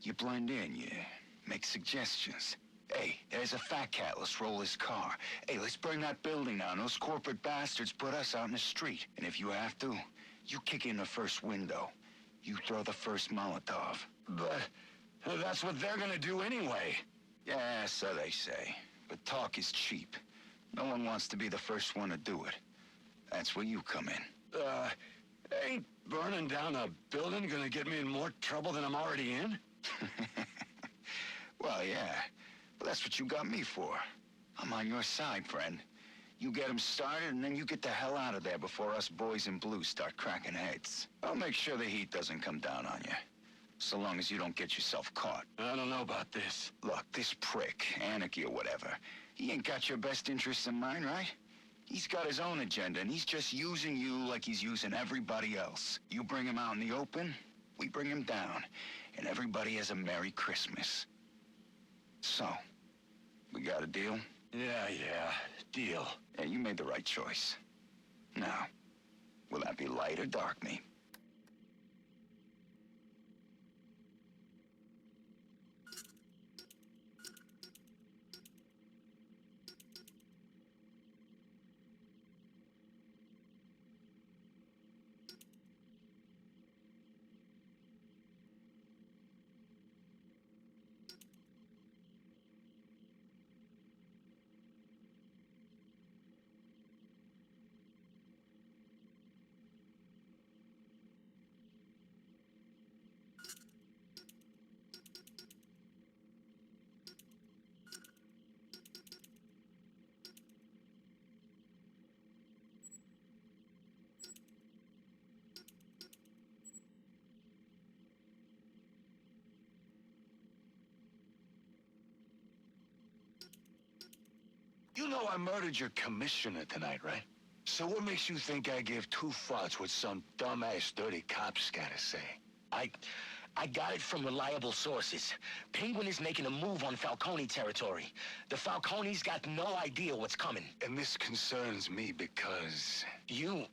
Speaker 20: You blend in, you make suggestions. Hey, there's a fat cat. Let's roll his car. Hey, let's burn that building down. Those corporate bastards put us out in the street. And if you have to, you kick in the first window. You throw the first Molotov.
Speaker 15: But that's what they're gonna do anyway.
Speaker 20: Yeah, so they say. But talk is cheap. No one wants to be the first one to do it. That's where you come in.
Speaker 15: Ain't burning down a building gonna get me in more trouble than I'm already in?
Speaker 20: Well, yeah. But that's what you got me for. I'm on your side, friend. You get them started, and then you get the hell out of there before us boys in blue start cracking heads. I'll make sure the heat doesn't come down on you. So long as you don't get yourself caught.
Speaker 15: I don't know about this.
Speaker 20: Look, this prick, Anarchy or whatever, he ain't got your best interests in mind, right? He's got his own agenda, and he's just using you like he's using everybody else. You bring him out in the open, we bring him down, and everybody has a Merry Christmas. So, we got a deal?
Speaker 15: Yeah, deal.
Speaker 20: Yeah, you made the right choice. Now, will that be light or dark meat?
Speaker 15: You know I murdered your commissioner tonight, right? So what makes you think I give two fucks what some dumbass dirty cops gotta say?
Speaker 16: I got it from reliable sources. Penguin is making a move on Falcone territory. The Falcones got no idea what's coming.
Speaker 15: And this concerns me because...
Speaker 16: You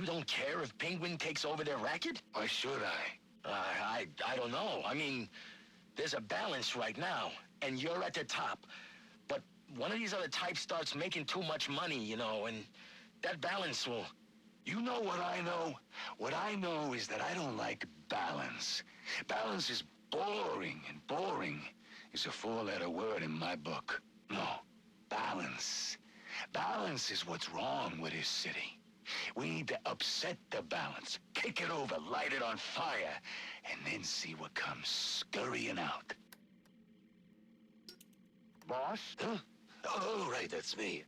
Speaker 16: don't care if Penguin takes over their racket?
Speaker 15: Why should I?
Speaker 16: I don't know. I mean, there's a balance right now, and you're at the top. But one of these other types starts making too much money, you know, and that balance will...
Speaker 15: You know what I know? What I know is that I don't like balance. Balance is boring, and boring is a four-letter word in my book. No, balance. Balance is what's wrong with this city. We need to upset the balance, kick it over, light it on fire, and then see what comes scurrying out.
Speaker 3: Boss?
Speaker 15: Huh? Oh, right, that's me.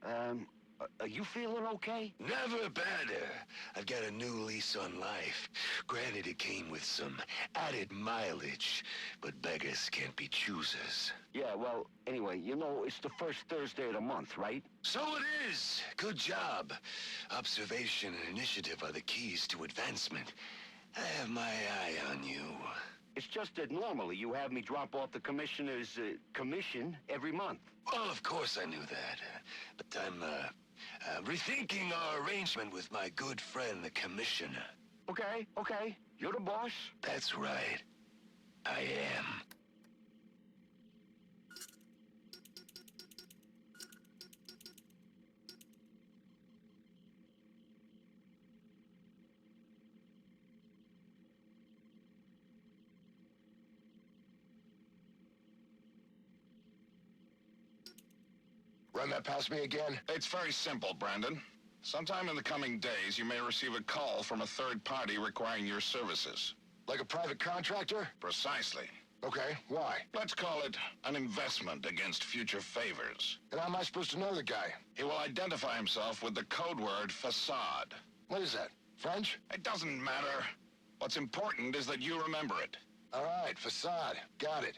Speaker 3: Are you feeling okay?
Speaker 15: Never better. I've got a new lease on life. Granted, it came with some added mileage, but beggars can't be choosers.
Speaker 3: Yeah, well, anyway, you know, it's the first Thursday of the month, right?
Speaker 15: So it is. Good job. Observation and initiative are the keys to advancement. I have my eye on you.
Speaker 3: It's just that normally you have me drop off the commissioner's commission every month.
Speaker 15: Well, of course I knew that. But I'm rethinking our arrangement with my good friend, the commissioner.
Speaker 3: Okay. You're the boss?
Speaker 15: That's right. I am.
Speaker 21: Run that past me again?
Speaker 12: It's very simple, Brandon. Sometime in the coming days, you may receive a call from a third party requiring your services.
Speaker 21: Like a private contractor?
Speaker 12: Precisely.
Speaker 21: Okay, why?
Speaker 12: Let's call it an investment against future favors.
Speaker 21: And how am I supposed to know the guy?
Speaker 12: He will identify himself with the code word facade.
Speaker 21: What is that? French?
Speaker 12: It doesn't matter. What's important is that you remember it.
Speaker 21: All right, facade. Got it.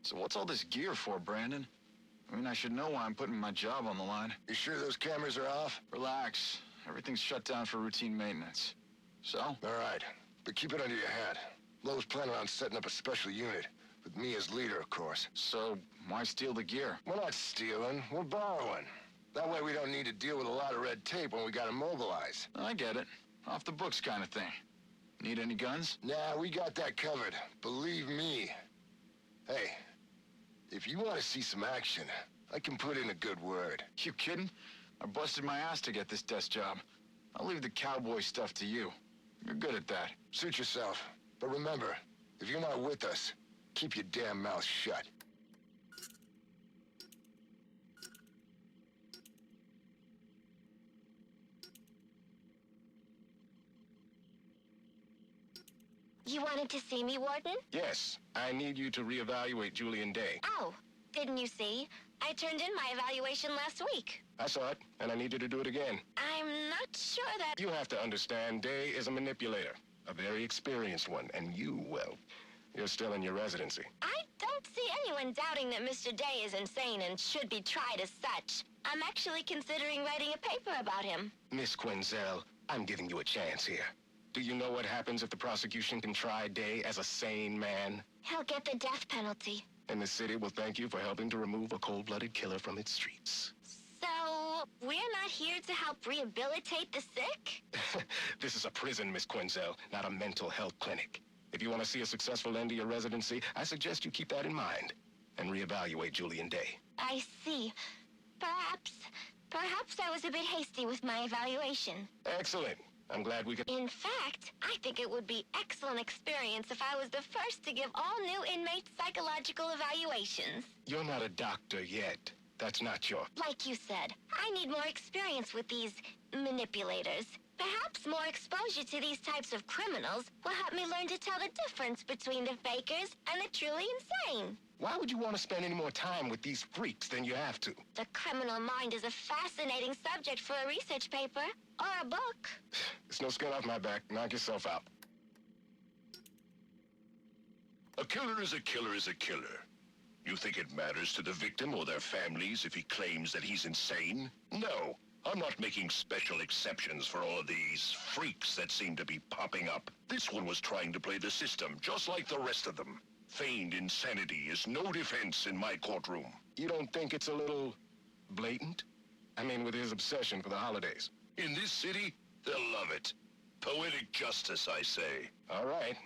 Speaker 2: So what's all this gear for, Brandon? I mean, I should know why I'm putting my job on the line.
Speaker 21: You sure those cameras are off?
Speaker 2: Relax. Everything's shut down for routine maintenance. So?
Speaker 21: All right, but keep it under your hat. Lowe's planning on setting up a special unit, with me as leader, of course.
Speaker 2: So, why steal the gear?
Speaker 21: We're not stealing, we're borrowing. That way we don't need to deal with a lot of red tape when we gotta mobilize.
Speaker 2: I get it. Off the books kind of thing. Need any guns?
Speaker 21: Nah, we got that covered. Believe me. Hey, if you want to see some action, I can put in a good word.
Speaker 20: You kidding? I busted my ass to get this desk job. I'll leave the cowboy stuff to you. You're good at that.
Speaker 21: Suit yourself. But remember, if you're not with us, keep your damn mouth shut.
Speaker 17: You wanted to see me, Warden?
Speaker 20: Yes, I need you to reevaluate Julian Day.
Speaker 17: Oh, didn't you see? I turned in my evaluation last week.
Speaker 20: I saw it, and I need you to do it again.
Speaker 17: I'm not sure that...
Speaker 20: You have to understand, Day is a manipulator. A very experienced one, and you, well, you're still in your residency.
Speaker 17: I don't see anyone doubting that Mr. Day is insane and should be tried as such. I'm actually considering writing a paper about him.
Speaker 20: Miss Quinzel, I'm giving you a chance here. Do you know what happens if the prosecution can try Day as a sane man?
Speaker 17: He'll get the death penalty.
Speaker 20: And the city will thank you for helping to remove a cold-blooded killer from its streets.
Speaker 17: So, we're not here to help rehabilitate the sick?
Speaker 20: This is a prison, Miss Quinzel, not a mental health clinic. If you want to see a successful end to your residency, I suggest you keep that in mind and reevaluate Julian Day.
Speaker 17: I see. Perhaps I was a bit hasty with my evaluation.
Speaker 20: Excellent. I'm glad we could...
Speaker 17: In fact, I think it would be excellent experience if I was the first to give all new inmates psychological evaluations.
Speaker 20: You're not a doctor yet. That's not your...
Speaker 17: Like you said, I need more experience with these manipulators. Perhaps more exposure to these types of criminals will help me learn to tell the difference between the fakers and the truly insane.
Speaker 20: Why would you want to spend any more time with these freaks than you have to?
Speaker 17: The criminal mind is a fascinating subject for a research paper or a book.
Speaker 20: There's no skin off my back. Knock yourself out.
Speaker 18: A killer is a killer is a killer. You think it matters to the victim or their families if he claims that he's insane? No. I'm not making special exceptions for all of these freaks that seem to be popping up. This one was trying to play the system, just like the rest of them. Feigned insanity is no defense in my courtroom.
Speaker 20: You don't think it's a little blatant? I mean, with his obsession for the holidays.
Speaker 18: In this city, they'll love it. Poetic justice, I say.
Speaker 20: All right.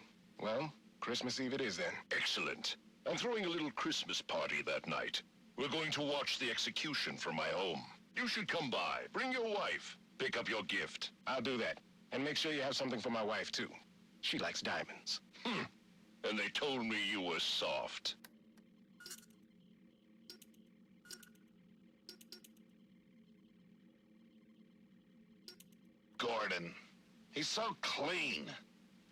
Speaker 20: Well, Christmas Eve it is then.
Speaker 18: Excellent. I'm throwing a little Christmas party that night. We're going to watch the execution from my home. You should come by. Bring your wife. Pick up your gift.
Speaker 20: I'll do that. And make sure you have something for my wife, too. She likes diamonds.
Speaker 18: And they told me you were soft.
Speaker 15: Gordon. He's so clean.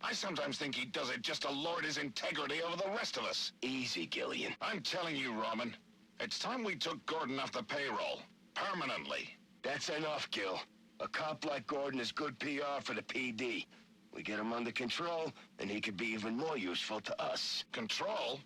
Speaker 15: I sometimes think he does it just to lord his integrity over the rest of us.
Speaker 10: Easy, Gillian.
Speaker 15: I'm telling you, Roman, it's time we took Gordon off the payroll. Permanently.
Speaker 10: That's enough, Gil. A cop like Gordon is good PR for the PD. We get him under control, and he could be even more useful to us.
Speaker 15: Control?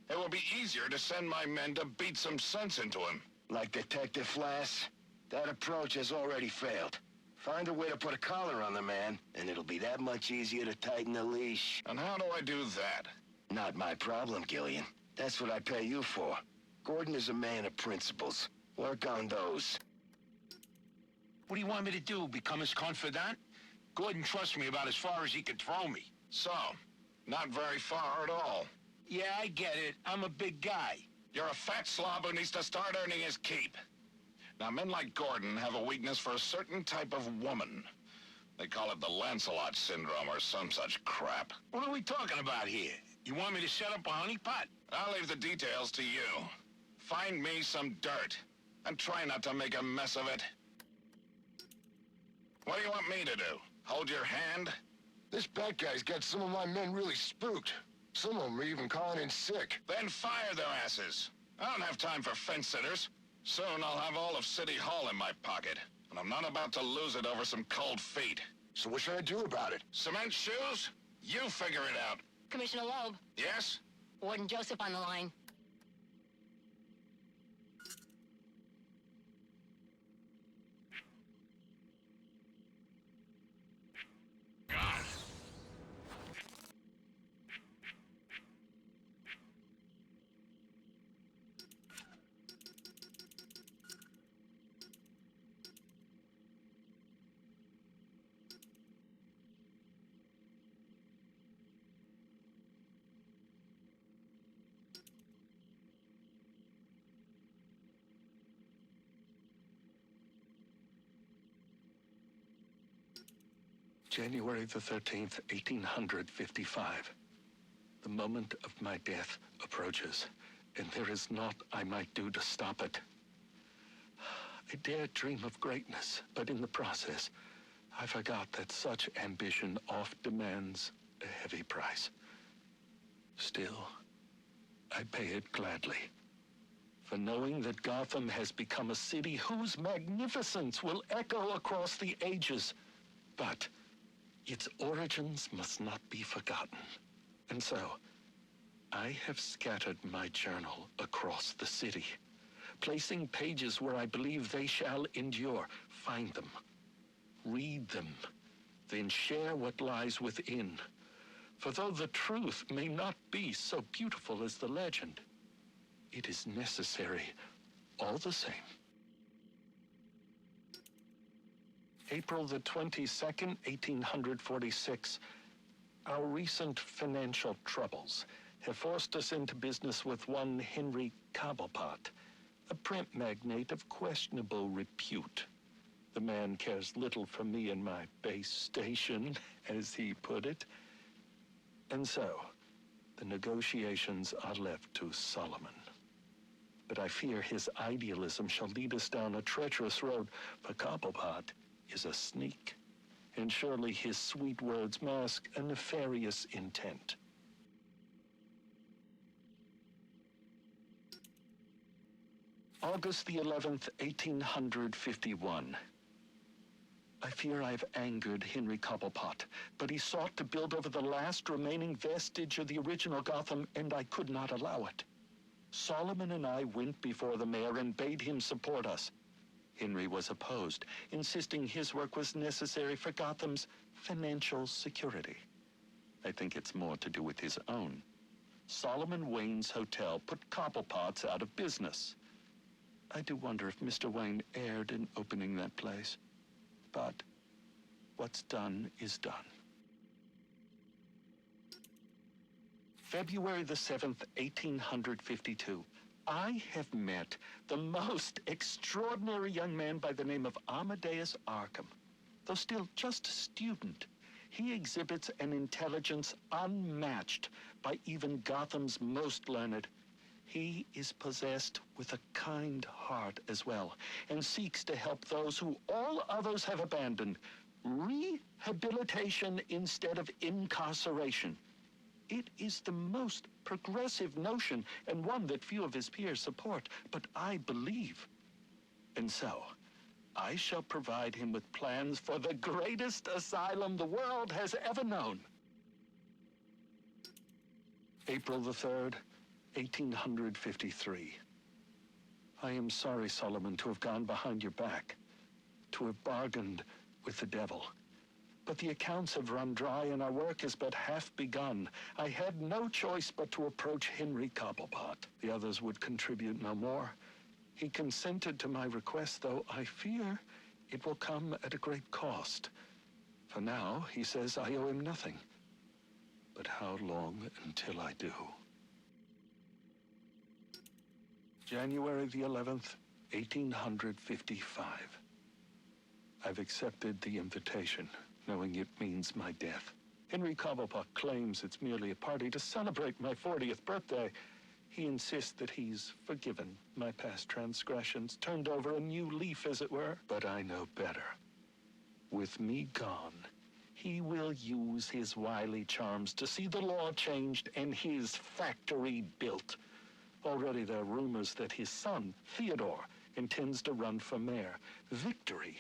Speaker 15: It will be easier to send my men to beat some sense into him.
Speaker 10: Like Detective Flass? That approach has already failed. Find a way to put a collar on the man, and it'll be that much easier to tighten the leash.
Speaker 15: And how do I do that?
Speaker 10: Not my problem, Gillian. That's what I pay you for. Gordon is a man of principles. Work on those.
Speaker 15: What do you want me to do? Become his confidant? Gordon trusts me about as far as he could throw me. So, not very far at all. Yeah, I get it. I'm a big guy. You're a fat slob who needs to start earning his keep. Now, men like Gordon have a weakness for a certain type of woman. They call it the Lancelot syndrome or some such crap. What are we talking about here? You want me to set up a honeypot? I'll leave the details to you. Find me some dirt, and try not to make a mess of it. What do you want me to do? Hold your hand?
Speaker 21: This bad guy's got some of my men really spooked. Some of them are even calling in sick.
Speaker 15: Then fire their asses. I don't have time for fence-sitters. Soon I'll have all of City Hall in my pocket, and I'm not about to lose it over some cold feet.
Speaker 21: So what should I do about it?
Speaker 15: Cement shoes? You figure it out.
Speaker 14: Commissioner Loeb.
Speaker 15: Yes?
Speaker 14: Warden Joseph on the line.
Speaker 4: January the 13th, 1855. The moment of my death approaches, and there is naught I might do to stop it. I dared dream of greatness, but in the process, I forgot that such ambition oft demands a heavy price. Still, I pay it gladly. For knowing that Gotham has become a city whose magnificence will echo across the ages. But its origins must not be forgotten. And so, I have scattered my journal across the city, placing pages where I believe they shall endure. Find them, read them, then share what lies within. For though the truth may not be so beautiful as the legend, it is necessary all the same. April the 22nd, 1846. Our recent financial troubles have forced us into business with one Henry Cobblepot, a print magnate of questionable repute. The man cares little for me and my base station, as he put it. And so, the negotiations are left to Solomon. But I fear his idealism shall lead us down a treacherous road, for Cobblepot is a sneak, and surely his sweet words mask a nefarious intent. August the 11th, 1851. I fear I've angered Henry Cobblepot, but he sought to build over the last remaining vestige of the original Gotham, and I could not allow it. Solomon and I went before the mayor and bade him support us. Henry was opposed, insisting his work was necessary for Gotham's financial security. I think it's more to do with his own. Solomon Wayne's hotel put Cobblepots out of business. I do wonder if Mr. Wayne erred in opening that place. But what's done is done. February the 7th, 1852. I have met the most extraordinary young man by the name of Amadeus Arkham. Though still just a student, he exhibits an intelligence unmatched by even Gotham's most learned. He is possessed with a kind heart as well, and seeks to help those who all others have abandoned. Rehabilitation instead of incarceration. It is the most progressive notion, and one that few of his peers support, but I believe. And so, I shall provide him with plans for the greatest asylum the world has ever known. April the 3rd, 1853. I am sorry, Solomon, to have gone behind your back, to have bargained with the devil. But the accounts have run dry, and our work has but half begun. I had no choice but to approach Henry Cobblepot. The others would contribute no more. He consented to my request, though I fear it will come at a great cost. For now, he says I owe him nothing. But how long until I do? January the 11th, 1855. I've accepted the invitation, knowing it means my death. Henry Cobblepot claims it's merely a party to celebrate my 40th birthday. He insists that he's forgiven my past transgressions, turned over a new leaf, as it were. But I know better. With me gone, he will use his wily charms to see the law changed and his factory built. Already there are rumors that his son, Theodore, intends to run for mayor. Victory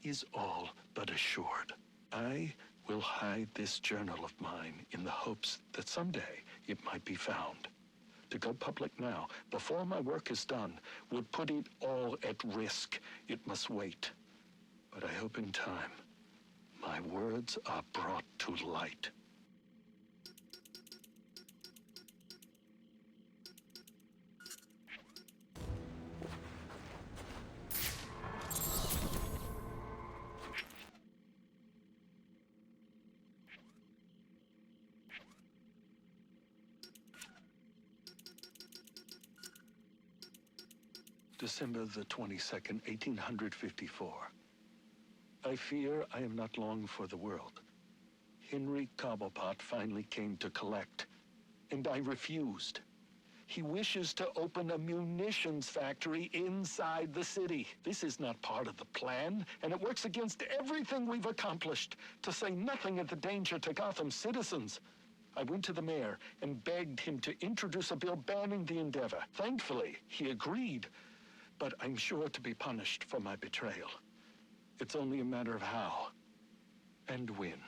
Speaker 4: is all but assured. I will hide this journal of mine in the hopes that someday it might be found. To go public now, before my work is done, would put it all at risk. It must wait. But I hope in time, my words are brought to light. December the 22nd, 1854. I fear I am not long for the world. Henry Cobblepot finally came to collect, and I refused. He wishes to open a munitions factory inside the city. This is not part of the plan, and it works against everything we've accomplished, to say nothing of the danger to Gotham's citizens. I went to the mayor and begged him to introduce a bill banning the endeavor. Thankfully, he agreed, but I'm sure to be punished for my betrayal. It's only a matter of how and when.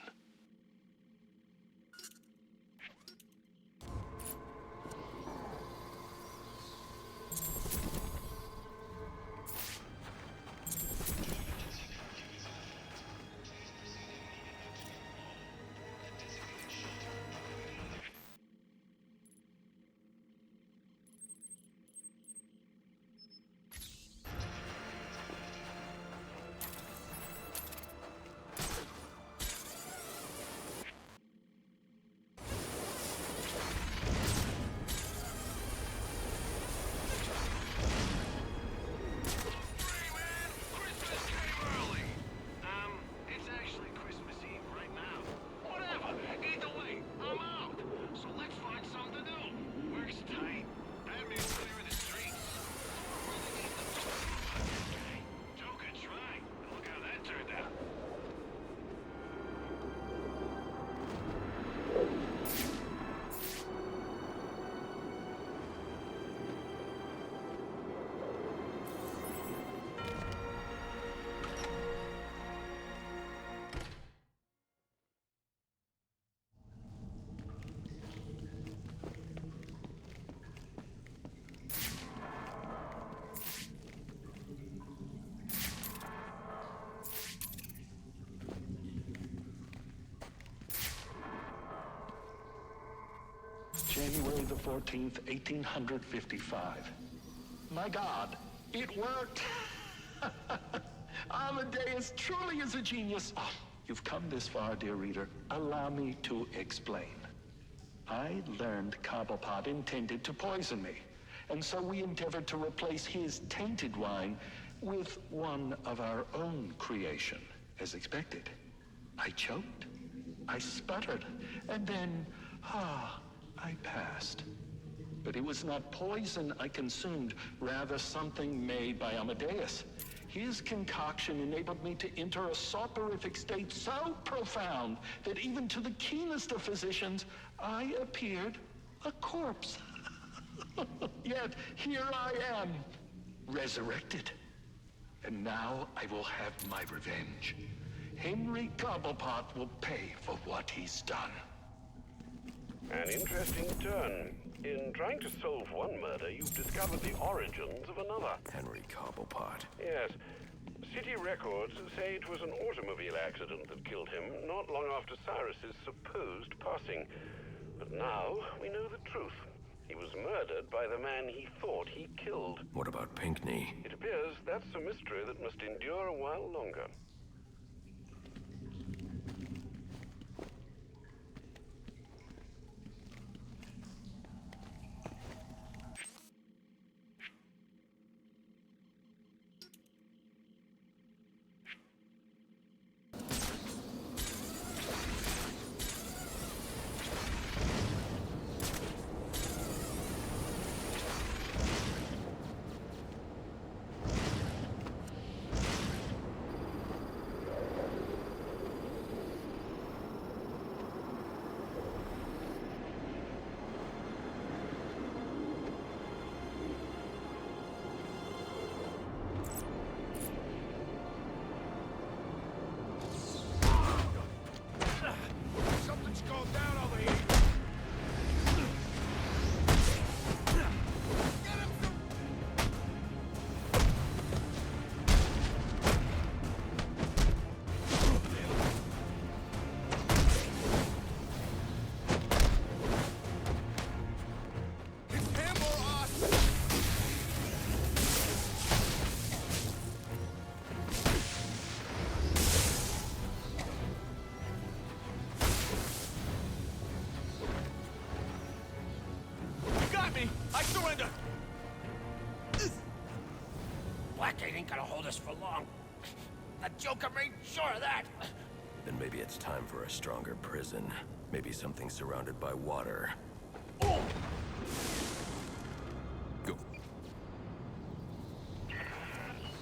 Speaker 4: January the 14th, 1855. My God, it worked! Amadeus truly is a genius. Oh, you've come this far, dear reader. Allow me to explain. I learned Cobblepot intended to poison me, and so we endeavored to replace his tainted wine with one of our own creation, as expected. I choked, I sputtered, and then, I passed. But it was not poison I consumed, rather something made by Amadeus. His concoction enabled me to enter a soporific state so profound that even to the keenest of physicians, I appeared a corpse. Yet here I am, resurrected. And now I will have my revenge. Henry Cobblepot will pay for what he's done.
Speaker 6: An interesting turn. In trying to solve one murder, you've discovered the origins of another.
Speaker 5: Henry Cobblepot.
Speaker 6: Yes. City records say it was an automobile accident that killed him, not long after Cyrus's supposed passing. But now we know the truth. He was murdered by the man he thought he killed.
Speaker 5: What about Pinckney?
Speaker 6: It appears that's a mystery that must endure a while longer.
Speaker 7: I surrender!
Speaker 10: Blackgate ain't gonna hold us for long. The Joker made sure of that.
Speaker 5: Then maybe it's time for a stronger prison. Maybe something surrounded by water. Go.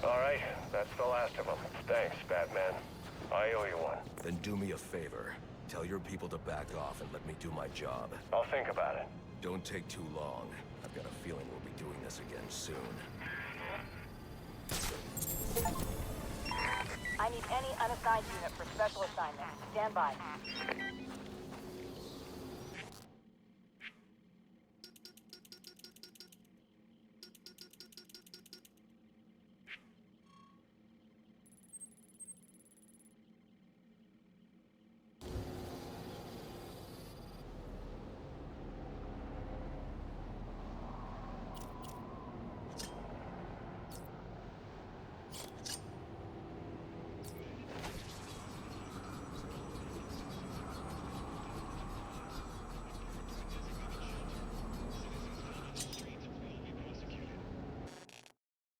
Speaker 13: All right, that's the last of them. Thanks, Batman. I owe you one.
Speaker 5: Then do me a favor. Tell your people to back off and let me do my job.
Speaker 13: I'll think about it.
Speaker 5: Don't take too long. I've got a feeling we'll be doing this again soon.
Speaker 8: I need any unassigned unit for special assignment. Stand by.